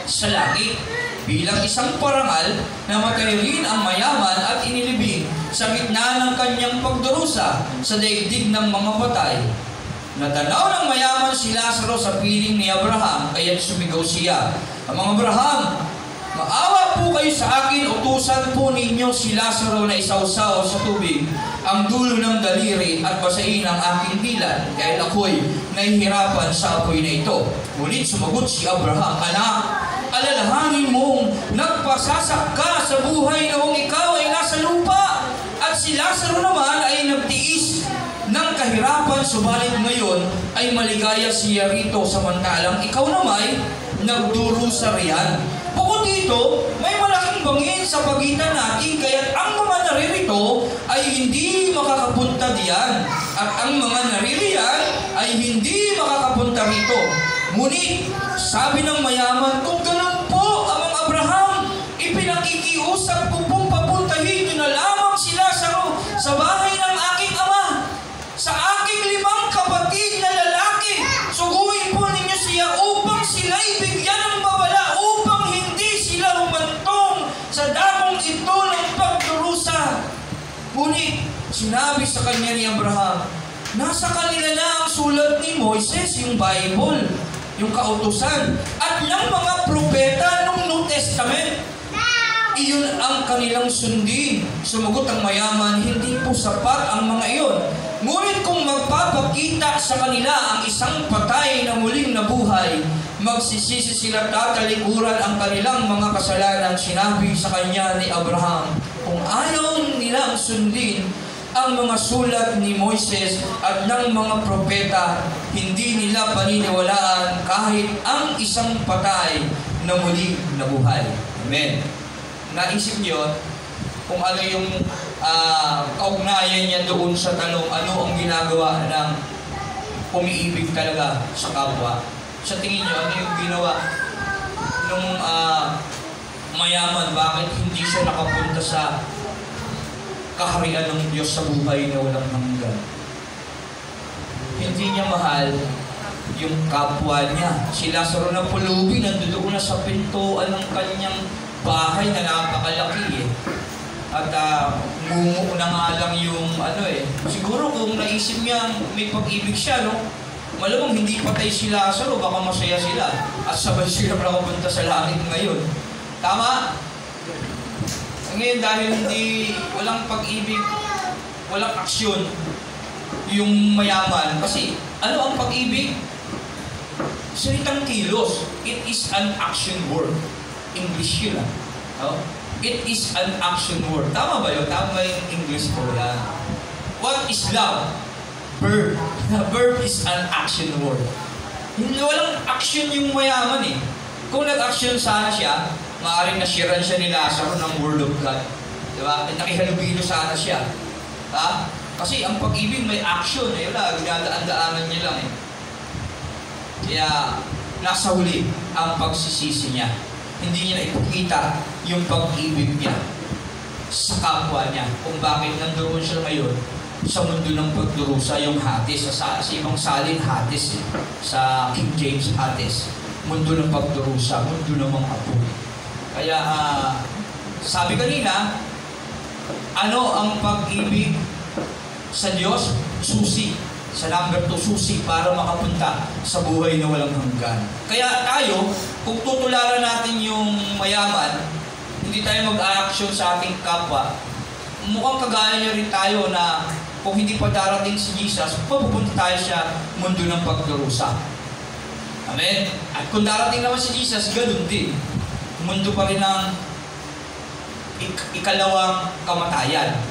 sa langit. Bilang isang parangal, namatay rin ang mayaman at inilibing sa gitna ng kanyang pagdurusa sa daigdig ng mga patay. Natanaw ng mayaman si Lazaro sa piling ni Abraham, kaya't sumigaw siya, "Amang Abraham, maawa po kayo sa akin, utusan po ninyo si Lazaro na isawsaw sa tubig ang dulo ng daliri at basain ang aking dilan, dahil ako'y nahihirapan sa apoy na ito." Ngunit sumagot si Abraham, "Anak, alalahanin mong nagpasasak ka sa buhay noong ikaw ay nasa lupa. At si Lazaro naman ay nagtiis ng kahirapan, subalit ngayon ay maligaya siya rito, samantalang ikaw naman nagdurusa riyan. Bukod dito, may malaking bangin sa pagitan natin, kaya't ang mga naririto ay hindi makakapunta diyan, at ang mga naririyan ay hindi makakapunta rito. Ngunit, sabi ng mayaman, kung ganun po, Amang Abraham, ipinakikiusap ko pong papuntahin nyo na lamang si Lazaro sa bahay ng aking ama. Sa aking 5 kapatid na lalaki, suguin po ninyo siya upang sila'y bigyan ng babala, upang hindi sila humantong sa dakong ito ng pagdurusa. Ngunit, sinabi sa kanya ni Abraham, nasa kanila na ang sulat ni Moises, yung Bible, yung kautusan, at ng mga propeta ng New Testament. Iyon ang kanilang sundin. Sumagot ang mayaman, hindi po sapat ang mga iyon. Ngunit kung magpapakita sa kanila ang isang patay na muling nabuhay, magsisisi sila, tatalikuran ang kanilang mga kasalanan. Sinabi sa kanya ni Abraham, kung ayaw nilang sundin ang mga sulat ni Moises at ng mga propeta, hindi nila paniniwalaan kahit ang isang patay na muling nabuhay. Amen. Naisip niyo kung ano yung kaugnayan niya doon sa tanong, ano ang ginagawa ng umiibig talaga sa kapwa? Sa tingin niyo, ano yung ginawa nung mayaman? Bakit hindi siya nakapunta sa kaharian ng Diyos sa buhay na walang hanggan? Hindi niya mahal yung kapwa niya. Si Lazaro na pulubi, nandoon na sa pintuan ng kanyang bahay na napakalaki eh. At ngumu na nga lang yung siguro kung naisip niya may pag-ibig siya, no? Malamang hindi patay si Lazaro, baka masaya sila at sabay sila makapunta sa langit ngayon. Tama? Ngayon dahil walang pag-ibig, walang aksyon yung mayaman. Kasi ano ang pag-ibig? Salitang kilos. It is an action word. English yun It is an action word. Tama ba yun? Tama yung English ko yan. What is love? Verb. Verb is an action word. Walang action yung mayaman eh. Kung nag-action sana siya, maaaring nasiran siya ni Lazaro ng word of God. Diba? Nakihalubilo sana siya. Ha? Kasi ang pag-ibig may action eh. Wala, ginadaan-daanan niya lang eh. Kaya, nasa huli ang pagsisisi niya. Hindi niya na ipakita yung pag-ibig niya sa kapwa niya. Kung bakit nandoon siya ngayon sa mundo ng pagdurusa, yung Hades. Sa ibang salin, Hades. Sa King James, Hades. Mundo ng pagdurusa, mundo ng mga apo. Kaya, sabi kanina, ano ang pag-ibig sa Diyos? Susi. Sa number 2, susi para makapunta sa buhay na walang hanggan. Kaya tayo, kung tutularan natin yung mayaman, hindi tayo mag-action sa ating kapwa, mukhang kagaya niya rin tayo na kung hindi pa darating si Jesus, pupunta tayo sa mundo ng pagdurusa. Amen? At kung darating naman si Jesus, ganun din. Mundo pa rin ng ikalawang kamatayan.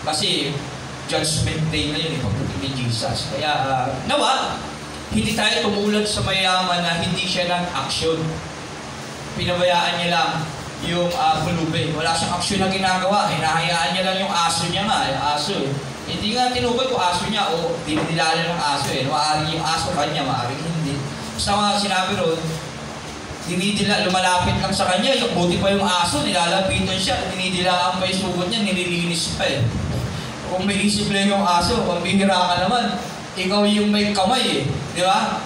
Kasi Judgment Day na yun, pagdating ni Jesus. Kaya, nawa, hindi tayo tumulad sa mayaman na hindi siya ng-action. Pinabayaan niya lang yung pulubi. Wala siyang action na ginagawa. Hinahayaan niya lang yung aso niya nga. Yung aso eh. Hindi nga tinukod ko aso niya o dinidala ng aso eh. Maaring yung aso kanya, maaring hindi. Basta nga sinabi ron, lumalapit lang sa kanya. Yung buti pa yung aso, nilalapitan siya. Dinidilaan pa yung sugot niya, nililinis pa eh. Kung may isip lang yung aso, pambihira ka naman, ikaw yung may kamay eh. Di ba?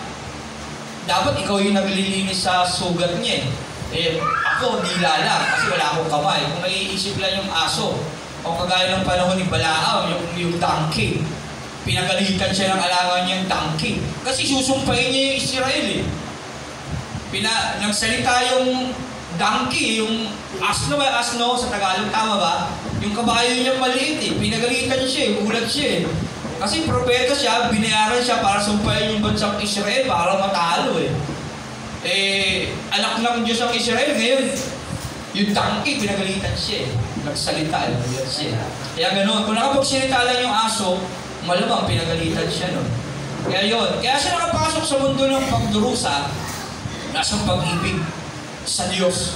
Dapat ikaw yung naglilinis sa sugat niya eh. Ako, dila lang, kasi wala akong kamay. Kung may isip lang yung aso, o kagaya ng panahon ni Balaam, yung donkey, pinagalitan siya ng alangan niyang donkey. Kasi susumpayin niya yung Israel eh. Nagsalita yung donkey, yung asno sa Tagalog, tama ba? Yung kabayo niya maliit eh, pinagalitan siya eh, ulat siya eh. Kasi propeta siya, binayaran siya para sumpayin yung bansang Israel para matalo eh. Anak ng Diyos ang Israel. Ngayon, yung donkey, pinagalitan siya nagsalita, siya. Kaya ganoon, kung nakapagsalita lang yung aso, malamang pinagalitan siya nun. Kaya yun, kaya siya nakapasok sa mundo ng pagdurusa, nasa pag-ibig sa Diyos.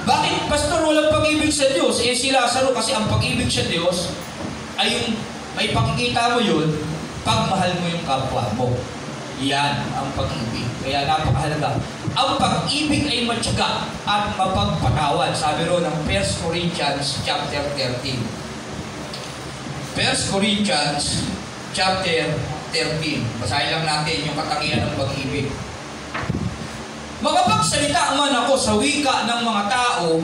Bakit, Pastor, walang pag-ibig sa Diyos? Si Lazaro, kasi ang pag-ibig sa Diyos ay yung may pakikita mo yun pag mahal mo yung kapwa mo. Yan ang pag-ibig. Kaya napakahalaga. Ang pag-ibig ay matyaga at mapagpatawad. Sabi ro ng 1 Corinthians chapter 13. 1 Corinthians chapter 13. Basahin lang natin yung katangian ng pag-ibig. Makapagsalita man ako sa wika ng mga tao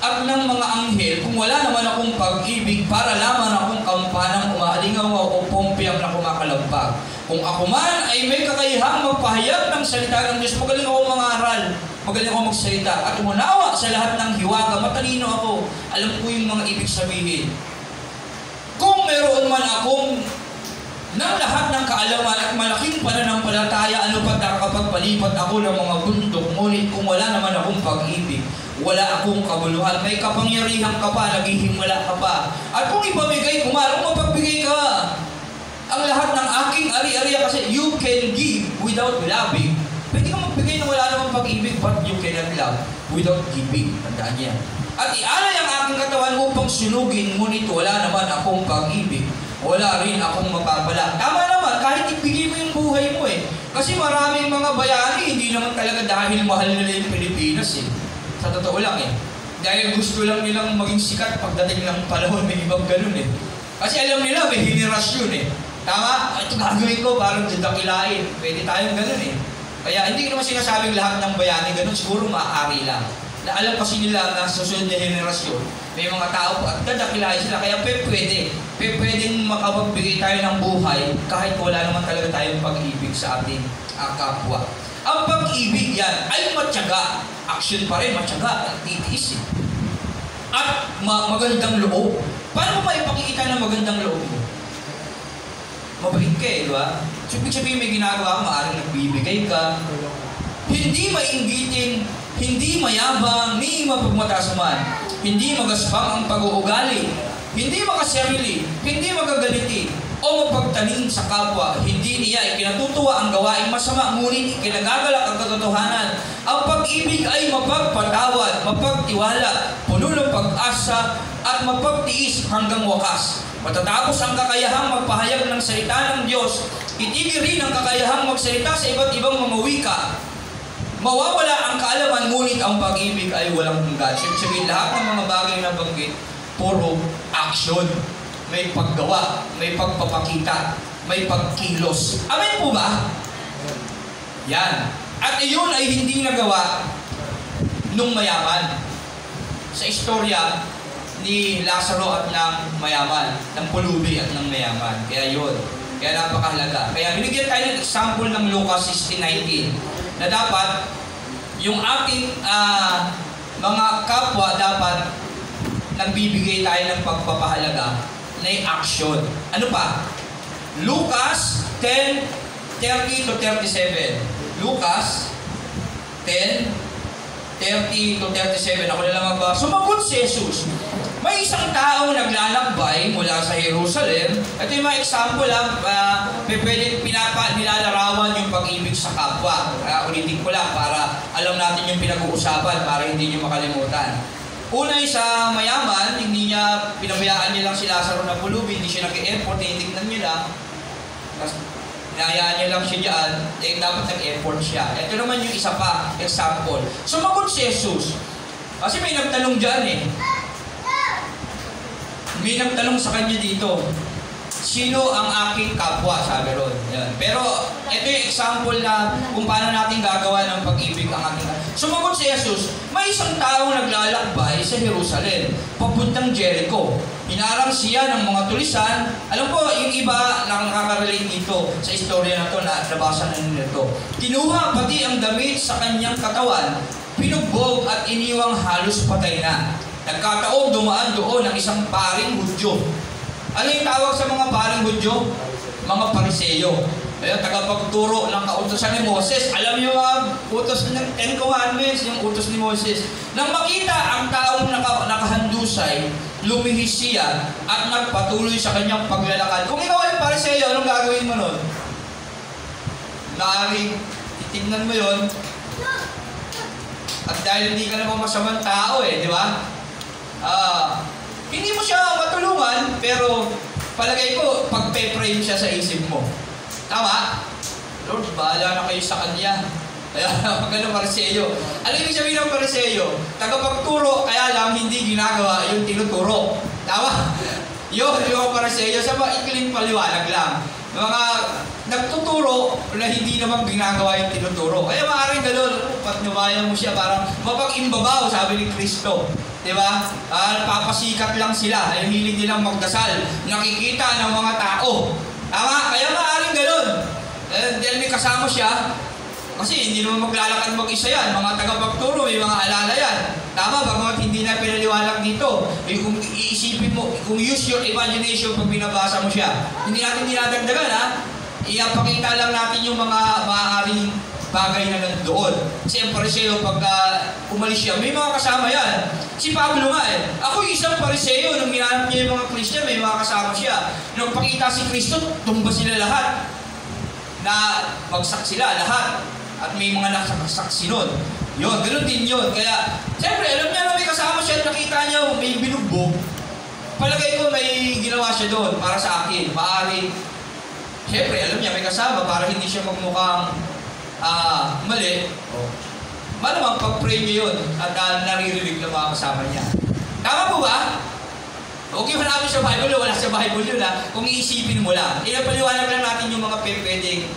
at ng mga anghel kung wala naman akong pag-ibig para lamang akong kampanang umaalingaw o pompiang na kumakalampag. Kung ako man ay may kakayahang magpahayag ng salita ng Diyos, magaling ako mangaral, magaling ako magsalita, at umunawa sa lahat ng hiwaga, matalino ako, alam ko yung mga ibig sabihin. Kung meron man akong ng lahat ng kaalaman at malaking pananampalataya, ano pa nakakapagpalipat ako ng mga bundok, ngunit kung wala naman akong pag-ibig, wala akong kabuluhan. May kapangyarihan ka pa, naghihimala ka pa. At kung ipamigay ko, marang mapagbigay ka. Ang lahat ng aking ari-ariya, kasi you can give without loving. Pwede ka magbigay na wala namang pag-ibig, but you cannot love without giving. Tandaan niya. At ialay ang aking katawan upang sunugin, ngunit wala naman akong pag-ibig, wala rin akong mapapala. Tama naman, kahit ibigay mo yung buhay mo Kasi maraming mga bayani, hindi naman talaga dahil mahal nila yung Pilipinas Sa totoo lang Dahil gusto lang nilang maging sikat pagdating ng panahon, may ibang ganun Kasi alam nila, may henerasyon Tama? Ito gagawin ko, parang dakilain. Pwede tayong ganun Kaya hindi ko naman sinasabing lahat ng bayani ganun, siguro maaari lang. Na alam kasi nila na sa susunod na henerasyon, may mga tao po at dadakilain sila. Kaya pwedeng makapagbigay tayo ng buhay kahit wala naman talaga tayong pag-ibig sa ating kapwa. Ang pag-ibig yan ay matyaga. Action pa rin, matyaga at titiis At magandang loob. Paano mo maipakikita ng magandang loob mo? Mabait ka di ba? So, ibig sabihin may ginagawa ka, maaaring nagbibigay ka. Hindi mainggitin, hindi mayabang, ni mapagmataas man. Hindi magaspang ang pag-uugali. Hindi makasarili, hindi magagaliti, o mapagtanim sa kapwa. Hindi niya ikinatutuwa ang gawaing masama, ngunit ikinagagalak ang katotohanan. Ang pag-ibig ay mapagpatawad, mapagtiwala, puno ng pag-asa, at mapagtiis hanggang wakas. Matatapos ang kakayahang magpahayag ng salita ng Diyos, itigil rin ang kakayahang magsalita sa iba't ibang mga wika. Mawawala ang kaalaman, ngunit ang pag-ibig ay walang hanggan. Sabihin, lahat ng mga bagay na banggit, puro action. May paggawa, may pagpapakita, may pagkilos. Amen po ba? Yan. At iyon ay hindi nagawa nung mayaman. Sa istorya ni Lazaro at ng mayaman, ng pulubi at ng mayaman. Kaya yun. Kaya napakahalaga. Kaya binigyan tayo ng example ng Lucas 16:19 na dapat yung ating mga kapwa dapat nagbibigay tayo ng pagpapahalaga na action. Ano pa? Lucas 10:30-37. Lucas 10:30-37. Ako na lang magbasa. Sumagot si Jesus. May isang taong naglalakbay mula sa Jerusalem. Ito yung mga example pwede nilalarawan yung pag-ibig sa kapwa. Ulitin ko lang para alam natin yung pinag-uusapan para hindi nyo makalimutan. Una sa mayaman, hindi niya pinabayaan niya lang si Lazaro na pulubi, hindi siya nag-e-effort, titignan niya lang. Tapos hinayaan niya lang siya dyan, dapat nag-effort siya. Ito naman yung isa pa, example. Sumagot si Jesus. Kasi may nagtanong dyan May nagtanong sa kanya dito, sino ang aking kapwa? Sabi ron. Yan. Pero ito yung example na kung paano natin gagawa ng pag-ibig ang ating kapwa. Sumagot si Jesus, may isang taong naglalakbay sa Jerusalem, papuntang Jericho. Hinarang siya ng mga tulisan. Alam ko, yung iba na nakaka-relate dito sa istorya na ito, na nabasa na nito. Kinuha pati ang damit sa kanyang katawan, pinugbog at iniwang halos patay na. Nagkataon dumaan doon ang isang paring Hudyo. Ano yung tawag sa mga paring Hudyo? Mga Pariseyo. Kaya tagapagturo ng kautosan ni Moses. Alam niyo mga utos ng Ten Commandments, yung utos ni Moses. Nang makita ang taong nakahandusay, lumihis siya at nagpatuloy sa kanyang paglalakad. Kung ikaw ay Pariseo, anong gagawin mo nun? Maaring titignan mo yon. At dahil hindi ka naman masamang tao di ba? Hindi mo siya matulungan, pero palagay ko, pagpe-frame siya sa isip mo. Tama? Lord, bahala na kayo sa kanya. Kaya magano Pariseo. Ano yung sabihin ng Pariseo? Tagapagturo, kaya lang hindi ginagawa yung tinuturo. Tama? Yun, yung Pariseo, sa maikling paliwanag lang. Mga nagtuturo na hindi naman ginagawa yung tinuturo. Kaya maaaring gano'n, patnubayan mo siya, parang mapag-imbabaw, sabi ni Kristo. Diba? Napapasikat lang sila. Yung hilig nilang magdasal. Nakikita ng mga tao. Tama? Kaya maaaring gano'n. Dahil may kasama siya, kasi hindi naman maglalakad mag-isa yan. Mga tagapagturo, may mga alala yan. Tama, bagamat hindi na pinaliwanag dito. Kung iisipin mo, kung use your imagination pag binabasa mo siya, hindi natin dinadagdagan ipakita lang natin yung mga maaaring bagay na nandoon. Kasi ang Pariseo, pag umalis siya, may mga kasama yan. Si Pablo nga Ako isang Pariseo, nung hinanap niya yung mga Christian, may mga kasama siya. Nung pakita si Kristo, tumba sila lahat. Na bagsak sila lahat. At may mga nakasaksi nun. Yun, ganoon din yun. Kaya, siyempre, alam niya na may kasama siya at nakita niya may binugbog. Palagay ko may ginawa siya doon para sa akin. Maaari, siyempre, alam niya may kasama para hindi siya magmukhang mali. Malamang pag-pray niya yun at naririnig ng mga kasama niya. Tama po ba? Okay mo namin sa Bible, wala sa Bible yun kung iisipin mo lang. Inapaliwanag lang natin yung mga pwedeng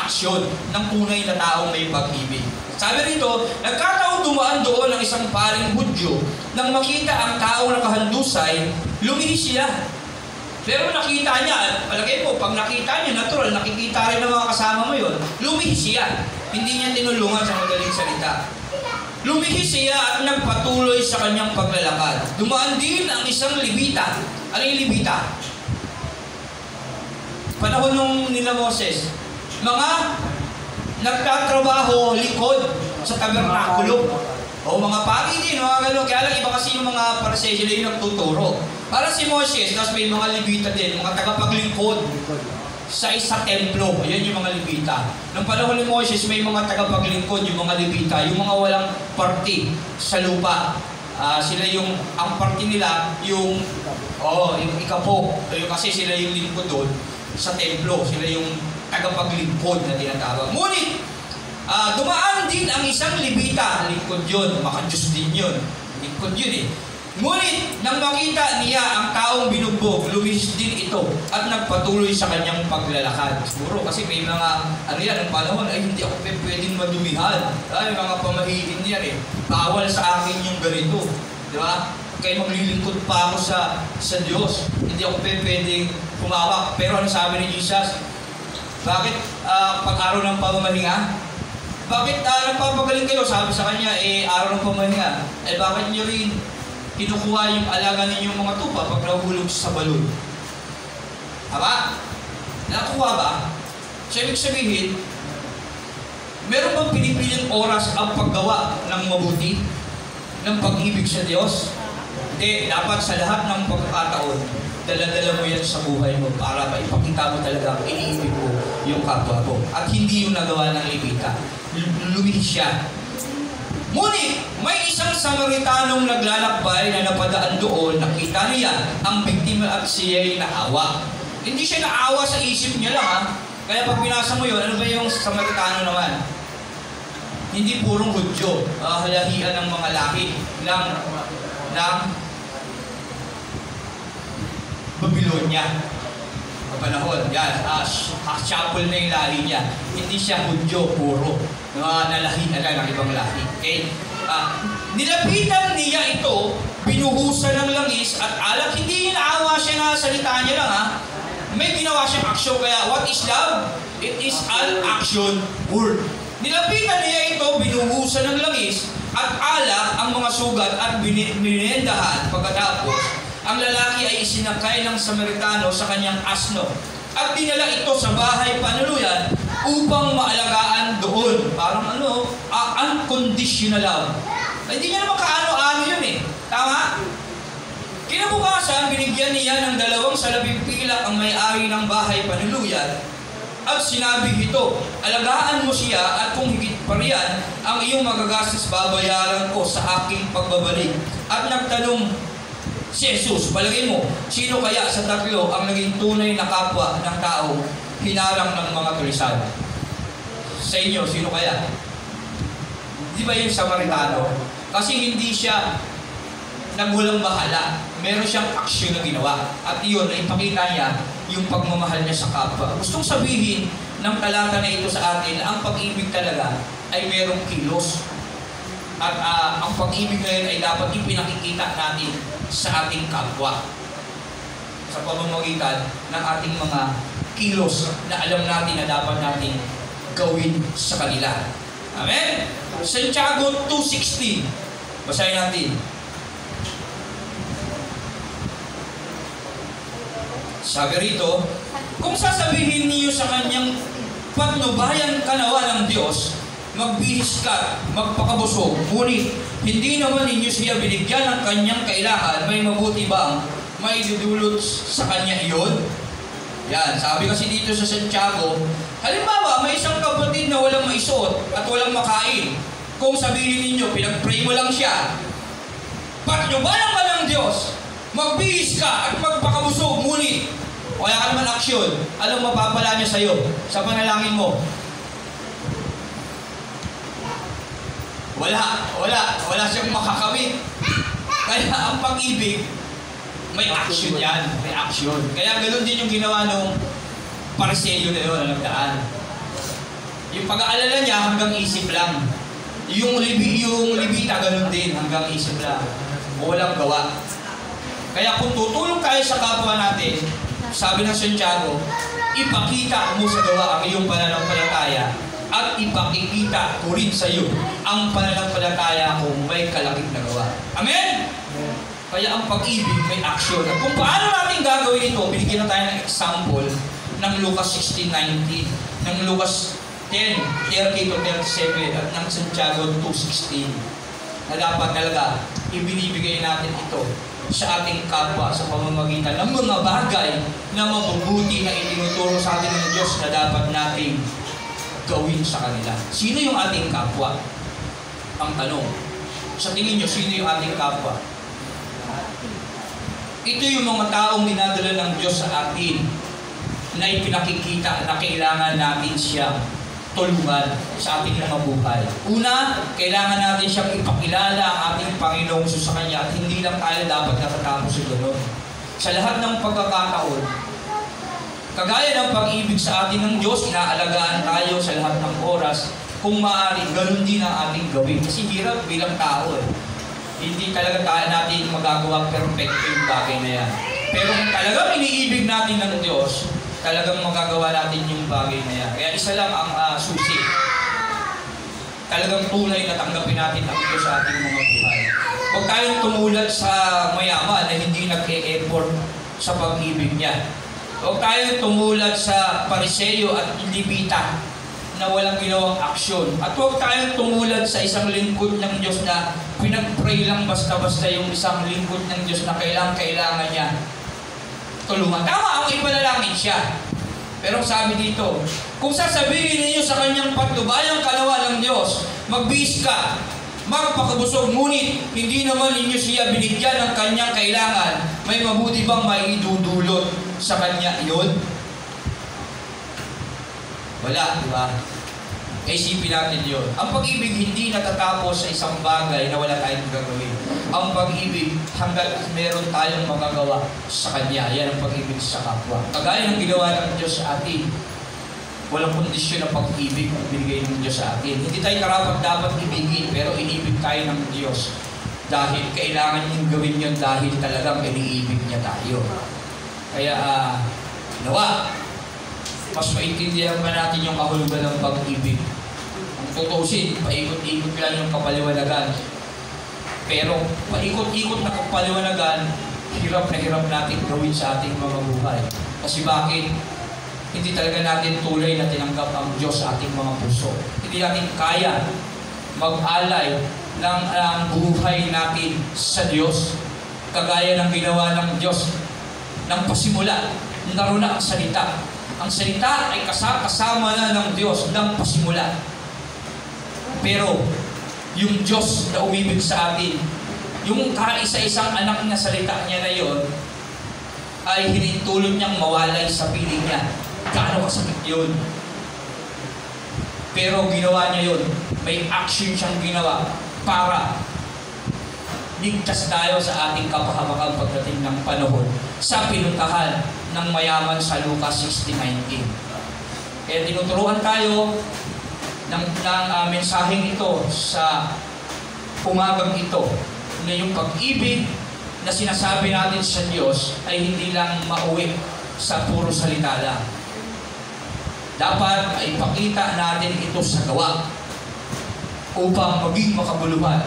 aksyon ng tunay na taong may pag-ibig. Sabi rito, nagkataon dumaan doon ang isang paring Hudyo nang makita ang taong nakahandusay, lumihis siya. Pero nakita niya, palagay mo, pag nakita niya, natural, nakikita rin ng mga kasama mo yun, lumihis siya. Hindi niya tinulungan sa madaling salita. Lumihis siya at nagpatuloy sa kanyang paglalakad. Dumaan din ang isang Levita. Ano yung Levita? Panahon nung nila Moses, mga nagtatrabaho likod sa tabernakulo. O mga pari din, mga gano'n. Kaya lang iba kasi yung mga Pariseo sila yung nagtuturo. Para si Moses, tapos may mga Levita din, mga tagapaglingkod sa templo. Ayan yung mga Levita. Nung panahon ni Moses, may mga tagapaglingkod, yung mga Levita, yung mga walang party sa lupa. Sila yung, ang party nila, yung ikapo. Kasi sila yung lingkod doon sa templo. Sila yung tagapaglingkod na tinatawag. Ngunit, dumaan din ang isang Levita. Lingkod yun, maka-Diyos din yun. Lingkod yun Ngunit, nang makita niya ang taong binugbog, lumihis din ito at nagpatuloy sa kanyang paglalakad. Siguro kasi may mga, ng panahon, hindi ako pwedeng madumihan. May mga pamahiin niyan Bawal sa akin yung ganito. Di ba? Kaya maglilingkod pa ako sa Diyos. Hindi ako pwedeng humawak. Pero ano sabi ni Jesus? Bakit pag-araw ng pamamahinga? Bakit nagpapagaling kayo? Sabi sa kanya, araw ng pamamahinga. Bakit nyo rin kinukuha yung alaga ninyong mga tupa pag nahulog sa balon? Tama? Nakuha ba? So, ibig sabihin, meron bang pinipiling oras ang paggawa ng mabuti? Ng pag-ibig sa Diyos? Hindi, dapat sa lahat ng pagkakataon, dala-dala mo yan sa buhay mo para maipakita mo talaga iniibig mo yung kapwa mo. At hindi yung nagawa ng Levita. Lumihis siya. Ngunit, may isang Samaritanong naglalakbay na napadaan doon, nakita niya ang biktima at siya'y naawa. Hindi siya naawa sa isip niya lang Kaya pag binasa mo yun, ano ba yung Samaritano naman? Hindi purong Hudyo, halahian ng mga lahi ng Babylonia. Panahon, yan, chapel na yung lahi niya. Hindi siya Hudyo, puro. Nalahian na ng ibang lahi. Okay? Nilapitan niya ito, binuhusan ng langis at alak. Hindi naawa siya na salita niya lang May ginawa siyang aksyon. Kaya what is love? It is an action word. Nilapitan niya ito, binuhusan ng langis at alak ang mga sugat at bininendahan. Pagkatapos, ang lalaki ay isinakay ng Samaritano sa kanyang asno at dinala ito sa bahay panuluyan upang maalagaan doon. Parang unconditional love. Hindi niya naman kaano-ano yun eh. Tama? Kinabukasan, binigyan niya ng 2 salabing pilak ang may-ari ng bahay panuluyan at sinabi ito, alagaan mo siya at kung higit pa riyan, ang iyong magagastos babayaran ko sa aking pagbabalik. At nagtanong si Jesus, palagay mo, sino kaya sa 3 ang naging tunay na kapwa ng tao hinarang ng mga tulisan? Sa inyo, sino kaya? Di ba yung Samaritano? Kasi hindi siya nagwalang bahala. Meron siyang aksyon na ginawa. At iyon, ipakita niya yung pagmamahal niya sa kapwa. Gustong sabihin ng talata na ito sa atin na ang pag-ibig talaga ay merong kilos. At ang pag-ibig na yun ay dapat ipinakikita natin sa ating kapwa. Sa pamamagitan ng ating mga kilos na alam natin na dapat natin gawin sa kanila. Amen? Santiago 2:16. Basahin natin. Sabi rito, kung sasabihin niyo sa kanyang patnubayan ka nawa ng Diyos, magbihis ka, magpakabusog, ngunit hindi naman ninyo siya binigyan ng kanyang kailangan, may mabuti bang may dudulot sa kanya iyon? Yan, sabi kasi dito sa Santiago, halimbawa, may isang kapatid na walang maisuot at walang makain. Kung sabihin ninyo, pinag-pray mo lang siya, patnubayan ka ng Diyos, magbihis ka at magpakabusog, ngunit wala ka naman aksyon. Anong mapapala niya sa'yo sa panalangin mo? Wala siyang makakamit. Kaya ang pag-ibig, may action yan. May action. Kaya ganoon din yung ginawa nung Pariseo na yun, na nagdaan. Yung pag-aalala niya hanggang isip lang. Yung libita ganoon din, hanggang isip lang. Walang gawa. Kaya kung tutulong tayo sa kapwa natin, sabi ng Santiago, ipakita mo sa gawa ang iyong pananampalataya at ipakikita ko rin sa iyo ang pananampalataya kung may kalakip na gawa. Amen? Kaya ang pag-ibig may aksyon. At kung paano natin gagawin ito, binigyan na tayo ng example ng Lucas 16:19, ng Lucas 10:30-37 at ng Santiago 2:16 na dapat talaga ibinibigay natin ito sa ating kapwa sa pamamagitan ng mga bagay na mabubuti na itinuturo sa atin ng Diyos na dapat nating gawin sa kanila. Sino yung ating kapwa? Ang tanong, sa tingin nyo, sino yung ating kapwa? Ito yung mga taong dinadala ng Diyos sa atin na ipinakikita na kailangan natin siya tulungan sa ating mga buhay. Una, kailangan natin siyang ipakilala ang ating Panginoong Jesus sa Kanya at hindi lang tayo dapat natatapos sa gano'n. Sa lahat ng pagkakataon, kagaya ng pag-ibig sa atin ng Diyos, inaalagaan tayo sa lahat ng oras. Kung maaari, gano'n din ang ating gawin. Kasi hirap bilang tao eh. Hindi talaga tayo natin magagawa perfecto yung bagay na yan. Pero kung talagang iniibig natin ng Diyos, talagang magagawa natin yung bagay na yan. Kaya isa lang ang susi. Talagang tunay na tanggapin natin ang Diyos sa ating mga buhay. Huwag tayong tumulad sa mayaman na hindi nag-e-effort sa pag-ibig niya. Huwag tayong tumulad sa Pariseo at Libita na walang ginawang aksyon. At huwag tayong tumulad sa isang lingkod ng Diyos na pinag-pray lang basta-basta yung isang lingkod ng Diyos na kailangan niya tulungan. Tama, ang ipanalangin siya. Pero sabi dito, kung sasabihin ninyo sa kanyang patnubayang kanawa ng Diyos, magbihis ka, magpakabusog, ngunit hindi naman ninyo siya binigyan ng kanyang kailangan, may mabuti bang maidudulot sa kanya iyon? Wala, di ba? Isipin natin yun. Ang pag-ibig hindi natatapos sa isang bagay na wala tayong gagawin. Ang pag-ibig hanggang meron tayong magagawa sa Kanya. Yan ang pag-ibig sa kapwa. Kagaya ng ginawa ng Diyos sa atin. Walang kondisyon ng pag-ibig ang binigay ng Diyos sa atin. Hindi tayo karapat dapat ibigin, pero inibig tayo ng Diyos. Dahil kailangan niyong gawin yun dahil talagang iniibig niya tayo. Kaya, nawa, mas maintindihan pa natin yung kahulugan ng pag-ibig. Ang tutusin, paikot-ikot lang yung kapaliwanagan. Pero paikot-ikot na kapaliwanagan, hirap na hirap natin gawin sa ating mga buhay. Kasi bakit? hindi talaga natin tunay na tinanggap ang Diyos sa ating mga puso. Hindi natin kaya mag-alay ng buhay natin sa Diyos, kagaya ng ginawa ng Diyos ng pasimula. Naroon na ang salita. Ang salita ay kasama na ng Diyos ng pasimula. Pero yung Diyos na umibig sa atin, yung kaisa-isang anak na salita niya na yon, ay hinintulot niyang mawalay sa piling niya. Gaano kasakit yun? Pero ginawa niya yun. May action siyang ginawa para ligtas tayo sa ating kapahamakan pagdating ng panahon sa pinuntahan ng mayaman sa Lucas 16:19. Kaya tinuturuan tayo ng mensaheng ito sa umagang ito na yung pag-ibig na sinasabi natin sa Diyos ay hindi lang mauwi sa puro salita lang. Dapat ay ipakita natin ito sa gawa upang maging makabuluhan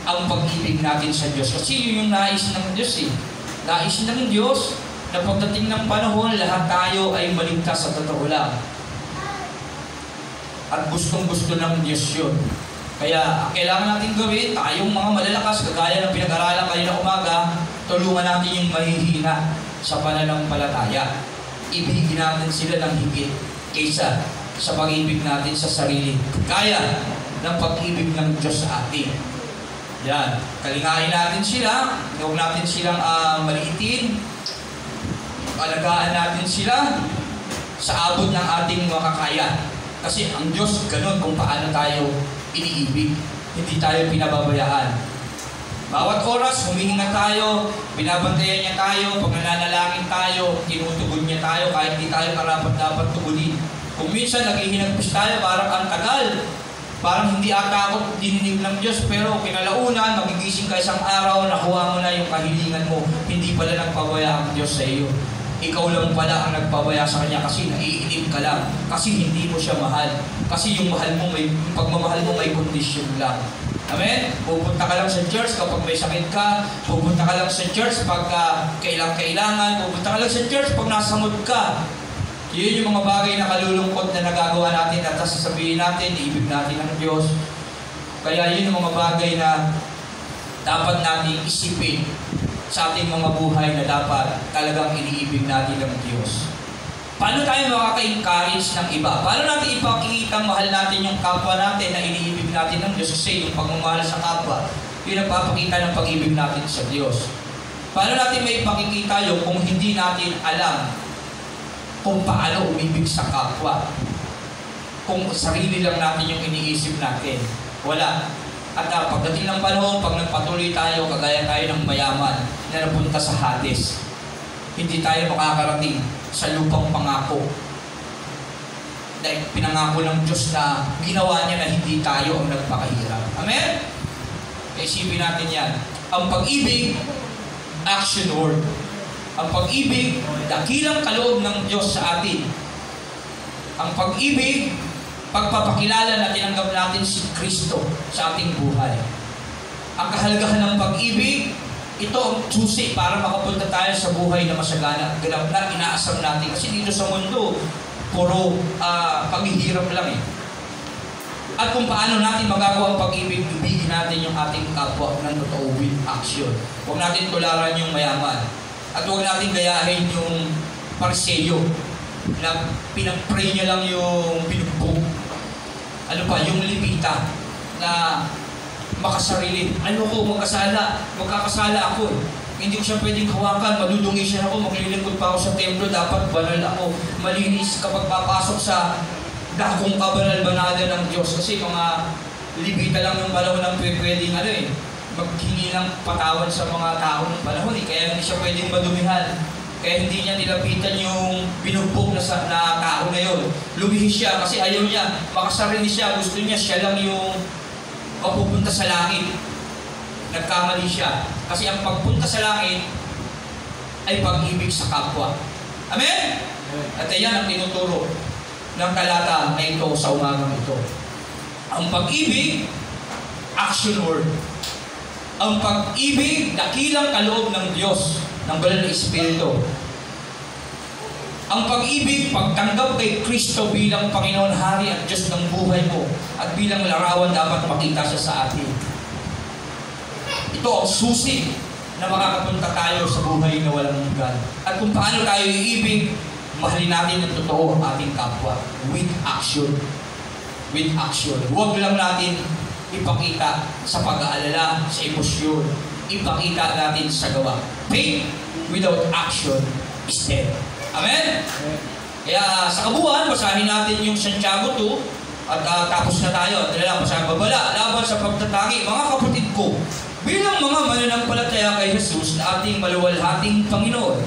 ang pag-ibig natin sa Diyos. Kasi yun yung nais ng Diyos eh. Nais ng Diyos na pagdating ng panahon, lahat tayo ay maligtas sa totoo lang. At gustong-gusto ng Diyos yun. Kaya kailangan natin gawin, tayong mga malalakas, kagaya ng pinag-aralan kayo na umaga, tulungan natin yung mahihina sa pananampalataya. Ibigin natin sila ng higit kaysa sa pag-ibig natin sa sarili. Kaya ng pag-ibig ng Diyos sa atin. Yan. Kalingain natin sila, huwag natin silang maliitin, alagaan natin sila sa abot ng ating makakaya. Kasi ang Diyos, ganun kung paano tayo iniibig. Hindi tayo pinababayaan. Bawat oras, humihinga tayo, binabantayan niya tayo, pag nananalangin tayo, tinutugon niya tayo, kahit di tayo karapat-dapat tugunin. Kung minsan, naghihinagpis tayo, parang ang tagal. Parang hindi ata ako dininig ng Diyos, pero kinalaunan, magigising ka isang araw, nakuha mo na yung kahilingan mo. Hindi pala nagpabaya ang Diyos sa iyo. Ikaw lang pala ang nagpabaya sa Kanya kasi naiinig ka lang. Kasi hindi mo siya mahal. Kasi yung pagmamahal mo may kondisyon lang. Amen? Pupunta ka lang sa church kapag may sakit ka. Pupunta ka lang sa church pag kailangan. Pupunta ka lang sa church pag nasamot ka. Yun yung mga bagay na kalulungkot na nagagawa natin at sasabihin natin, ibig natin ng Diyos. Kaya yun yung mga bagay na dapat natin isipin sa ating mga buhay na dapat talagang iniibig natin ng Diyos. Paano tayo makaka-encourage ng iba? Paano natin ipakikitang mahal natin yung kapwa natin na iniibig natin ng Diyos? Kasi yung pagmamahal sa kapwa, yun ang papakita ng pag-ibig natin sa Diyos. Paano natin may ipakikita yun kung hindi natin alam kung paano umibig sa kapwa? Kung sarili lang natin yung iniisip natin. Wala. At pagdating ng panahon, pag nagpatuloy tayo, kagaya tayo ng mayaman na napunta sa Hades, hindi tayo makakarating sa lupang pangako. Dahil pinangako ng Diyos na ginawa niya na hindi tayo ang nagpakahirap. Amen? Isipin natin yan. Ang pag-ibig, action word. Ang pag-ibig, dakilang kaloob ng Diyos sa atin. Ang pag-ibig, pagpapakilala na tinanggap natin si Kristo sa ating buhay. Ang kahalagahan ng pag-ibig, ito ang susi para makapunta tayo sa buhay na masagana na inaasam natin. Kasi dito sa mundo, puro paghihirap lang eh. At kung paano natin magagawa ang pag-ibig, ibigin natin yung ating kapwa ng totoo with action. Huwag natin tularan yung mayaman. At huwag natin gayahin yung parseyo na pinag-pray niya lang yung binugbog. Ano pa, yung lipita na makasarili. Ano ko, magkakasala ako. Hindi ko siya pwedeng hawakan, madudungi siya ako, maglilingkod pa ako sa templo, dapat banal ako. Malinis kapag papasok sa dakong kabanal-banada ng Diyos. Kasi mga libita lang yung panahon ng pwedeng maghingi ng patawad sa mga tao ng panahon. Kaya hindi siya pwedeng madumihan. Kaya hindi niya nilapitan yung binugbog na tao na yun. Lumihis siya kasi ayaw niya, makasarili siya, gusto niya siya lang yung mapupunta sa langit. Nagkamali siya. Kasi ang pagpunta sa langit ay pag-ibig sa kapwa. Amen? At yan ang tinuturo ng talata na ito sa umagang ito. Ang pag-ibig, action word. Ang pag-ibig, dakilang kaloob ng Diyos, ng banal na Espiritu. Ang pag-ibig, pagtanggap kay Kristo bilang Panginoon, Hari at Diyos ng buhay mo at bilang larawan dapat makita siya sa atin. Ito ang susi na makakapunta tayo sa buhay na walang hanggan. At kung paano tayo iibig, mahalin natin ng totoo ang ating kapwa. With action. With action. Huwag lang natin ipakita sa pag-aalala, sa emosyon. Ipakita natin sa gawa. Faith without action is dead. Amen? Kaya sa kabuuan, basahin natin yung Santiago 2 at tapos na tayo. Basahin babala, laban sa pagtatangi. Mga kapatid ko, bilang mga mananampalataya kay Jesus na ating maluwalhating Panginoon,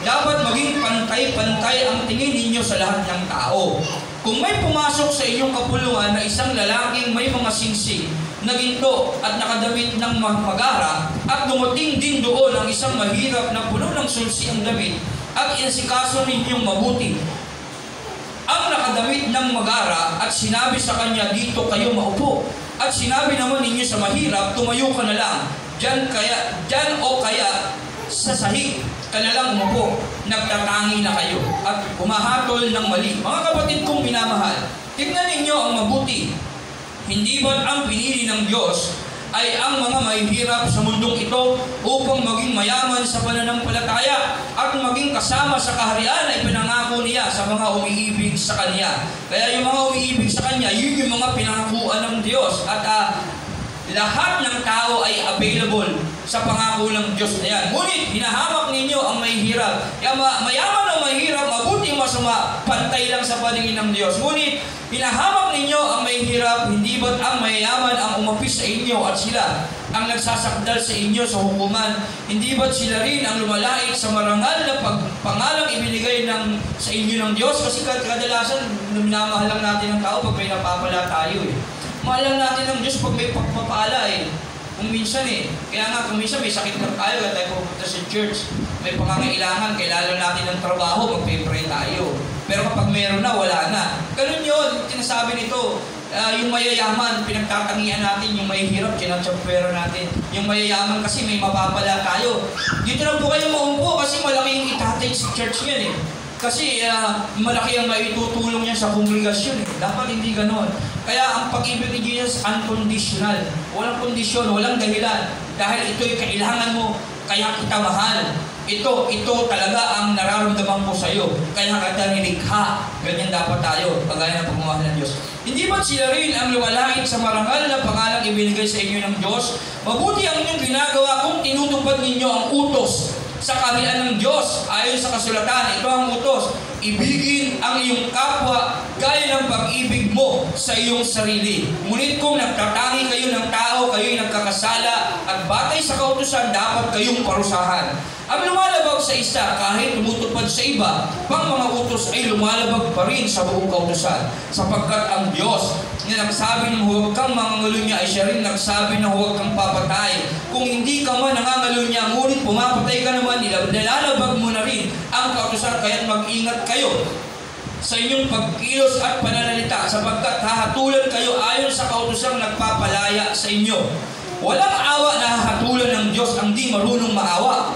dapat maging pantay-pantay ang tingin ninyo sa lahat ng tao. Kung may pumasok sa inyong kapulungan na isang lalaking may mga singsing na ginto at nakadamit ng magara at dumating din doon ang isang mahirap na puno ng sulsi ang damit at insikaso ninyong mabuti ang nakadamit ng magara at sinabi sa kanya, dito kayo maupo. At sinabi naman ninyo sa mahirap, tumayo ka na lang. Diyan o kaya sa sahig ka na lang umupo. Nagtatangi na kayo at humahatol ng mali. Mga kapatid kong minamahal, tignan ninyo ang mabuti. Hindi ba't ang pinili ng Diyos ay ang mga mahihirap sa mundong ito upang maging mayaman sa pananampalataya at maging kasama sa kaharian ay pinangako niya sa mga umiibig sa Kanya. Kaya yung mga umiibig sa Kanya, yun yung mga pinangakuan ng Diyos. At lahat ng tao ay available sa pangako ng Diyos na yan. Ngunit, hinahamak ninyo ang mahihirap. Kaya mayaman o mahirap, mabuti o masama, pantay lang sa paningin ng Diyos. Ngunit, hinahamak ninyo ang mahihirap, hindi ba't ang mayayaman ang umapis sa inyo at sila ang nagsasakdal sa inyo sa hukuman? Hindi ba't sila rin ang lumalait sa marangal na pangalang ibinigay sa inyo ng Diyos? Kasi kadalasan, minamahal lang natin ang tao pag may napapala tayo eh. Mahal lang natin ng Diyos pag may pagpapala eh. Kung minsan eh. Kaya nga kung minsan may sakit ng tayo at tayo pupunta sa church, may pangangailangan, kailangan natin ng trabaho, magpe-pray tayo. Pero kapag meron na, wala na. Ganun yun, tinasabi nito. Yung mayayaman, pinagtatangian natin. Yung mahihirap, kinatsampera natin. Yung mayayaman kasi may mapapala tayo. Dito lang po kayo maumpo kasi malaking itatake sa church yan eh. Kasi malaki ang maitutulong niya sa kongregasyon eh. Dapat hindi ganon. Kaya ang pag-ibig ni Jesus unconditional. Walang kondisyon, walang dahilan. Dahil ito'y kailangan mo, kaya kita mahal. Ito talaga ang nararamdaman ko sa iyo. Kaya kita nilikha. Ganyan dapat tayo, pagaya ng pagmamahal ng Diyos. Hindi ba't sila rin ang lumalait sa marangal na pangalang ibinigay sa inyo ng Diyos? Mabuti ang inyong ginagawa kung tinutupad ninyo ang utos sa kaharian ng Diyos. Ayon sa kasulatan, ito ang utos. Ibigin ang iyong kapwa gaya ng pag-ibig mo sa iyong sarili. Ngunit kung nagtatangi kayo ng tao, kayo'y nagkakasala at batay sa kautusan, dapat kayong parusahan. Ang lumalabag sa isa, kahit tumutupad sa iba, pang mga utos ay lumalabag pa rin sa buong kautusan. Sapagkat ang Diyos na nagsabi ng huwag kang mangangalunya ay siya rin nagsabi na huwag kang papatay. Kung hindi ka man nangangalunya, ngunit pumapatay ka naman, nilalabag mo na rin ang kautusan. Kaya't mag-ingat kayo sa inyong pagkilos at pananalita, sapagkat hahatulan kayo ayon sa kautusang nagpapalaya sa inyo. Walang awa na hahatulan ng Diyos ang di marunong maawa.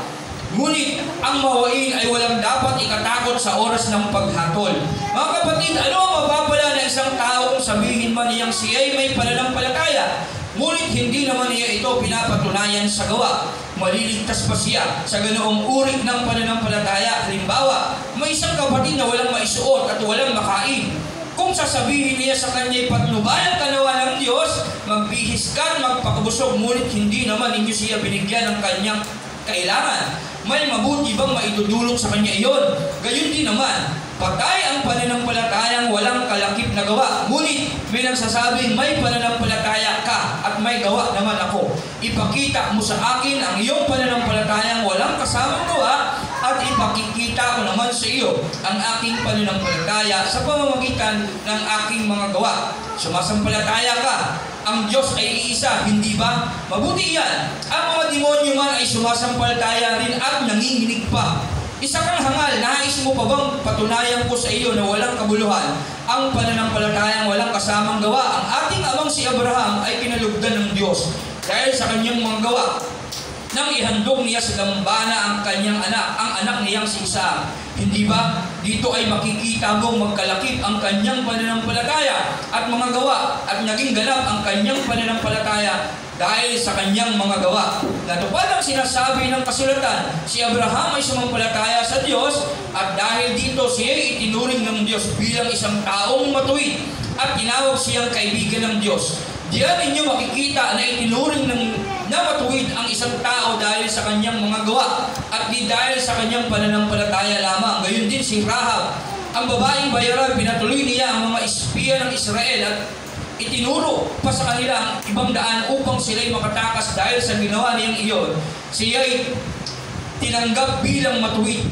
Ngunit ang mawain ay walang dapat ikatakot sa oras ng paghatol. Mga kapatid, ano ang mapapala ng isang tao kung sabihin man niyang siya ay may pananampalataya, ngunit hindi naman niya ito pinapatunayan sa gawa? Maliligtas pa siya sa ganoong uri ng pananampalataya? Halimbawa, may isang kapatid na walang maisuot at walang makain. Kung sasabihin niya sa kanya'y patnubayan ka nawa ng Diyos, magbihis ka, magpakabusog, ngunit hindi naman ninyo siya binigyan ng kanyang kailangan, may mabuti bang maitudulot sa kanya iyon? Gayon din naman, patay ang pananampalatayang walang kalakip na gawa. Ngunit may nagsasabing may pananampalataya ka at may gawa naman ako. Ipakita mo sa akin ang iyong pananampalatayang walang kasamang gawa at ipakikita ko naman sa iyo ang aking pananampalataya sa pamamagitan ng aking mga gawa. Sumasampalataya ka, ang Diyos ay iisa, hindi ba? Mabuti yan. Ang mga demonyo man ay sumasampalataya rin at nanginginig pa. Isa kang hangal, nais mo pa bang patunayan ko sa iyo na walang kabuluhan ang pananampalatayang walang kasamang gawa? Ang ating amang si Abraham ay kinalugdan ng Diyos dahil sa kanyang mga gawa. nang ihandog niya sa dambana ang kanyang anak, ang anak niyang si Isaac. Hindi ba? Dito ay makikita mong magkalakip ang kanyang pananampalataya at mga gawa at naging ganap ang kanyang pananampalataya dahil sa kanyang mga gawa. Natupad ang sinasabi ng kasulatan, si Abraham ay sumampalataya sa Diyos at dahil dito siya ay itinuring ng Diyos bilang isang taong matuwid at tinawag siyang kaibigan ng Diyos. Diyan ninyo makikita na itinuring na matuwid ang isang tao dahil sa kanyang mga gawa at di dahil sa kanyang pananampalataya lamang. Gayon din si Rahab, ang babaeng bayaran, pinatuloy niya ang mga espiya ng Israel at itinuro pa sa kanila ang ibang daan upang sila'y makatakas dahil sa ginawa niyang iyon. Siya'y tinanggap bilang matuwid.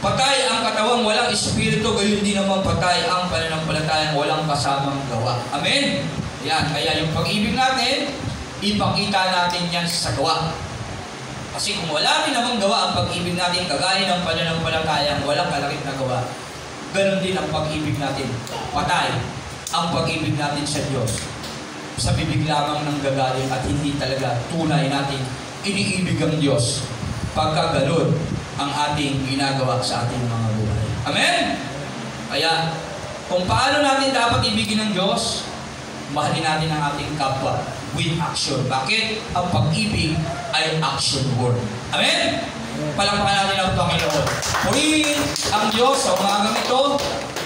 Patay ang katawang walang espiritu, gayon din naman patay ang pananampalatayang walang kasamang gawa. Amen? Yan, kaya yung pag-ibig natin, ipakita natin yan sa gawa. Kasi kung wala rin namang gawa ang pag-ibig natin, kagaya ng pananampalatayang walang kalakip na gawa, ganon din ang pag-ibig natin. Patay ang pag-ibig natin sa Diyos. Sa bibig lamang ng gagaling at hindi talaga tunay natin iniibig ang Diyos pagka ganon ang ating ginagawa sa ating mga buhay. Amen? Kaya, kung paano natin dapat ibigin ng Diyos, mahalin natin ang ating kapwa with action. Bakit? Ang pag-ibig ay action word. Amen? Palakpakan natin ang Panginoon. Purihin ang Diyos sa umagang ito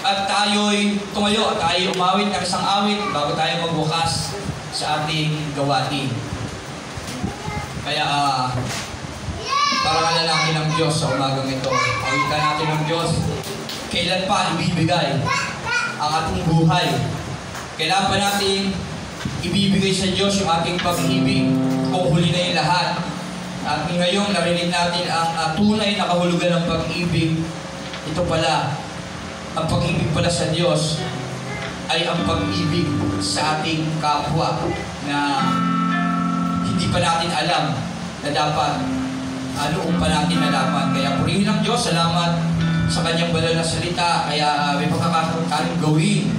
at tayo'y tumayo at tayo'y umawit ng isang awit bago tayo magbukas sa ating gawain. Kaya, parangalan natin ang Diyos sa umagang ito. Awitan natin ang Diyos. Kailan pa ibibigay ang ating buhay? Kailan pa natin ibibigay sa Diyos yung ating pag-ibig kung huli na yung lahat? At ngayon narinig natin ang tunay na kahulugan ng pag-ibig. Ito pala, ang pag-ibig pala sa Diyos ay ang pag-ibig sa ating kapwa na hindi pa natin alam na dapat noong pa natin nalaman. Kaya purihin ang Diyos, salamat sa kanyang banal na salita. Kaya may pagkakataon tayong gawin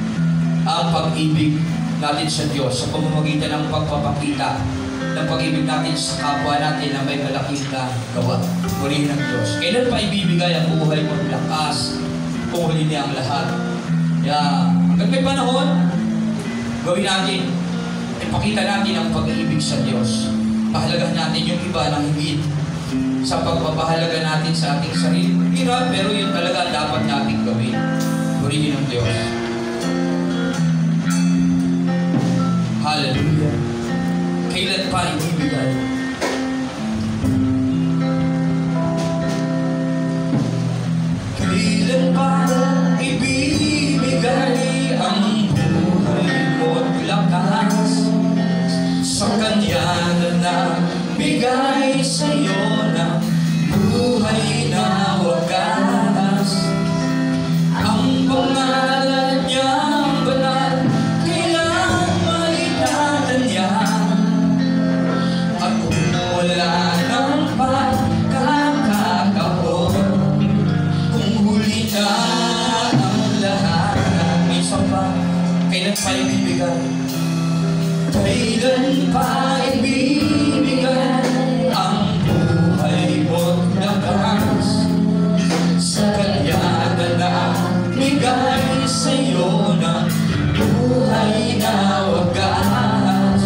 ang pag-ibig natin sa Diyos sa pamamagitan ng pagpapakita ng pag-ibig natin sa kapwa natin na may malaking na gawa. Purihin ang Diyos. Kailan pa ibibigay ang buhay mo lakas kung huli niya ang lahat? Kaya hanggang may panahon, gawin natin, ipakita natin ang pag-ibig sa Diyos. Pahalagahan natin yung iba ng higit sa pagpapahalaga natin sa ating sarili. Hirap, pero yun talaga dapat natin gawin. Purihin ang Diyos. Hallelujah. Kailan pa ibibigay? Kailan pa ibibigay ang buhay mo't lakas sa Kanya na bigay sa'yo ng buhay na wagas? Ang pangalan niyang banal, kailan maitatan niya? At kung wala ng pagkakataon, kung huli na ang lahat, minsan pa, kailan pa ibibigay? Kailan pa ibibigay ang buhay mo't lakas sa Kanya na bigay sa'yo ng buhay na wagas?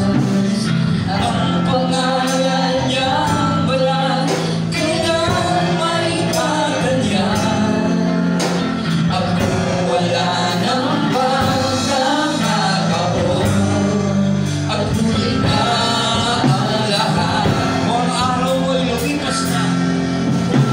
Ang pangalan niyang banal, kailan maitatan niya? At kung wala ng pagkakataon at huli na ang lahat, kung araw mo'y lumipas na, kung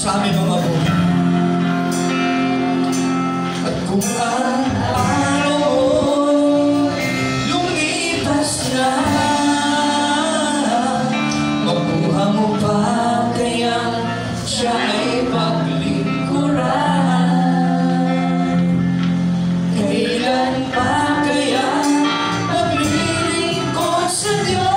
sa aming mga buhay. At kung ang araw lumipas na, mabuha mo pa kaya siya ay paglingkuran. Kailan pa kaya maglilingkod sa Diyos?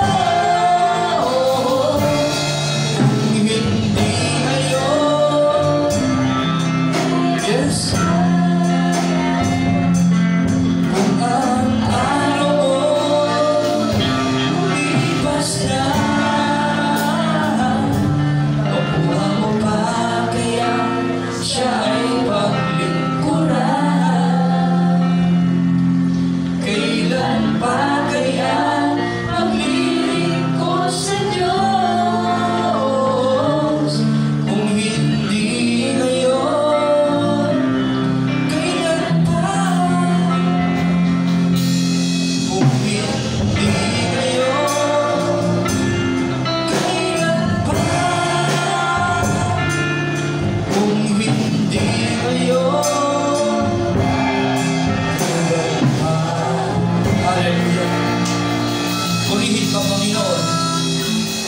Purihin ka, Panginoon.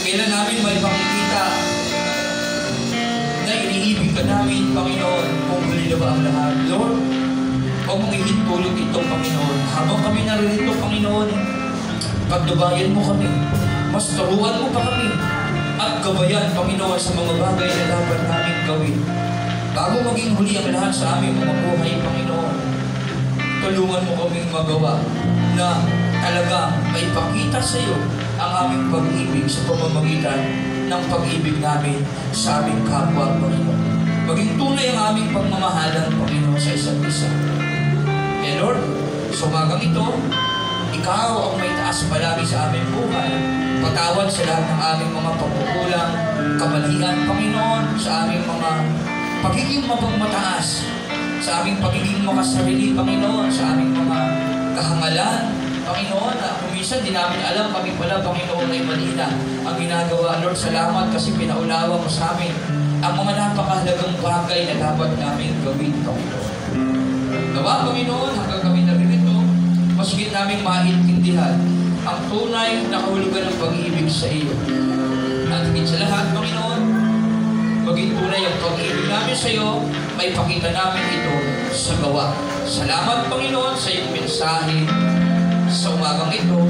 Kailan namin may makikita na iniibig ka namin, Panginoon, kung huli na ba ang lahat? Lord, huwag mong ihintulog ito, Panginoon. Habang kami naririto, Panginoon, pagdubayan mo kami, mas turuan mo pa kami, at gabayan, Panginoon, sa mga bagay na dapat namin gawin. Bago maging huli ang lahat sa aming mga buhay, Panginoon, tulungan mo kaming magawa na talaga may pakita sa iyo ang aming pag-ibig sa pamamagitan ng pag-ibig namin sa aming kapwa, Panginoon. Maging tunay ang aming pagmamahalan, Panginoon, sa isa't isa. Eh Lord, sa umagang ito, Ikaw ang may taas palagi sa aming buhay. Patawad sa lahat ng aming mga pagkukulang, kamalian, Panginoon, sa aming mga pagiging mapagmataas, sa aming pagiging makasarili, Panginoon, sa aming mga kahangalan, Panginoon, na kuminsan di namin alam, kami pala, Panginoon, ay mali na ang ginagawa. Lord, salamat kasi pinaunawa mo sa amin ang mga napakahalagang bagay na dapat namin gawin, Panginoon. Nawa, Panginoon, hanggang kami naririto, mas higit namin maintindihan ang tunay na kahulugan ng pag-ibig sa iyo. At higit sa lahat, Panginoon, maging tunay ang pag-ibig namin sa iyo, may pakita namin ito sa gawa. Salamat, Panginoon, sa iyong mensahe sa umagang ito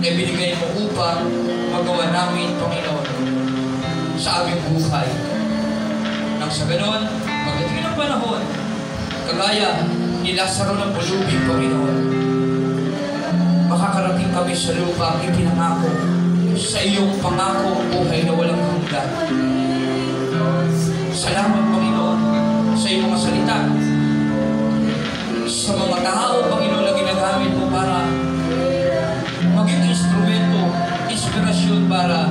na binigay mo upang magawa namin, Panginoon, sa aming buhay. Nang sa ganon, pagdating ng panahon, kagaya ni Lazaro ng pulubing, Panginoon, makakarating kami sa lupa ang ipinangako sa iyong pangako buhay na walang hanggan. Salamat, Panginoon, sa iyong mga salita, sa mga tao, Panginoon, na ginagamit mo para maging instrumento, inspirasyon para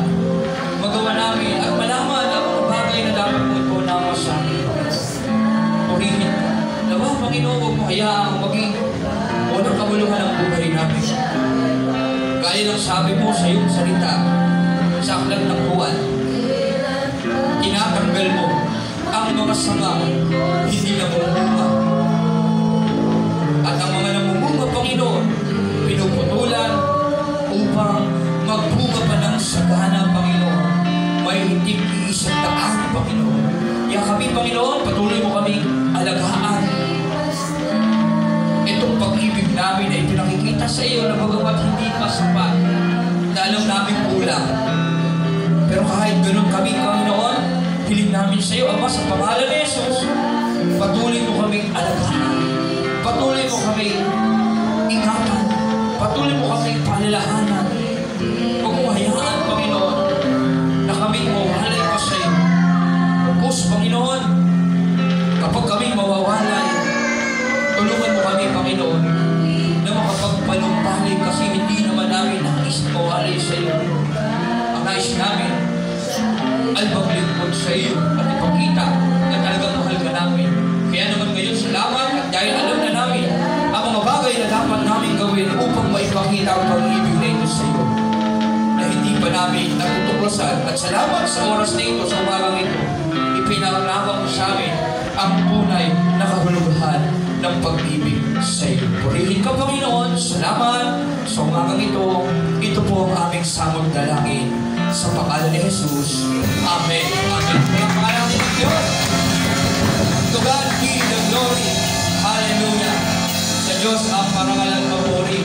magawa namin at malaman ang mga bagay na dapat mo ito naman sa amin. Purihin ka. Nawa, Panginoon, huwag mo hayaang maging unang kabuluhan ng buhay namin. Gaya ng sabi mo sa iyong salita, sa aklat ng Juan, tinatanggal mo ang mga sanga, hindi namumunga. At ang mga namumunga, Panginoon, pinuputulan upang magbunga pa ng sagana, Panginoon. May hindi iisang daan, Panginoon. Kaya kami, Panginoon, patuloy mo kami alagaan. Itong pag-ibig namin ay pinakikita sa iyo na bagamat hindi pa sapat, na alam namin kulang. Pero kahit ganun kami, Panginoon, hiling namin sa iyo, Ama, sa pangalan ni Jesus, patuloy mo kaming alagaan. Patuloy mo kaming ingatan. Patuloy mo kaming palalahanan. Huwag mo hayaan, Panginoon, na kaming mawalay pa sa iyo. Pagkus, Panginoon, kapag kaming mawawalay, tulungan mo kami, Panginoon, na makapagpalumpalay kasi hindi naman namin nais mawalay sa iyo. Ang nais namin ay maglingkod sa iyo at ipakita na talagang mahal ka namin. Kaya naman ngayon, salamat at dahil alam na namin ang mga bagay na dapat namin gawin upang maipakita ang pag-ibig na ito sa iyo na hindi pa namin natutuklasan. At salamat sa oras na ito, sa umagang ito, ipinaunawa mo sa amin ang tunay na kahulugan ng pag-ibig sa iyo. Purihin ka, Panginoon. Salamat sa umagang ito. Ito po ang aming samot dalangin sa pangalan ni Jesus. Amen. Amen. Ang pangalan ni Diyos. To God be the glory. Hallelujah. Sa Diyos ang parangalan, papuri.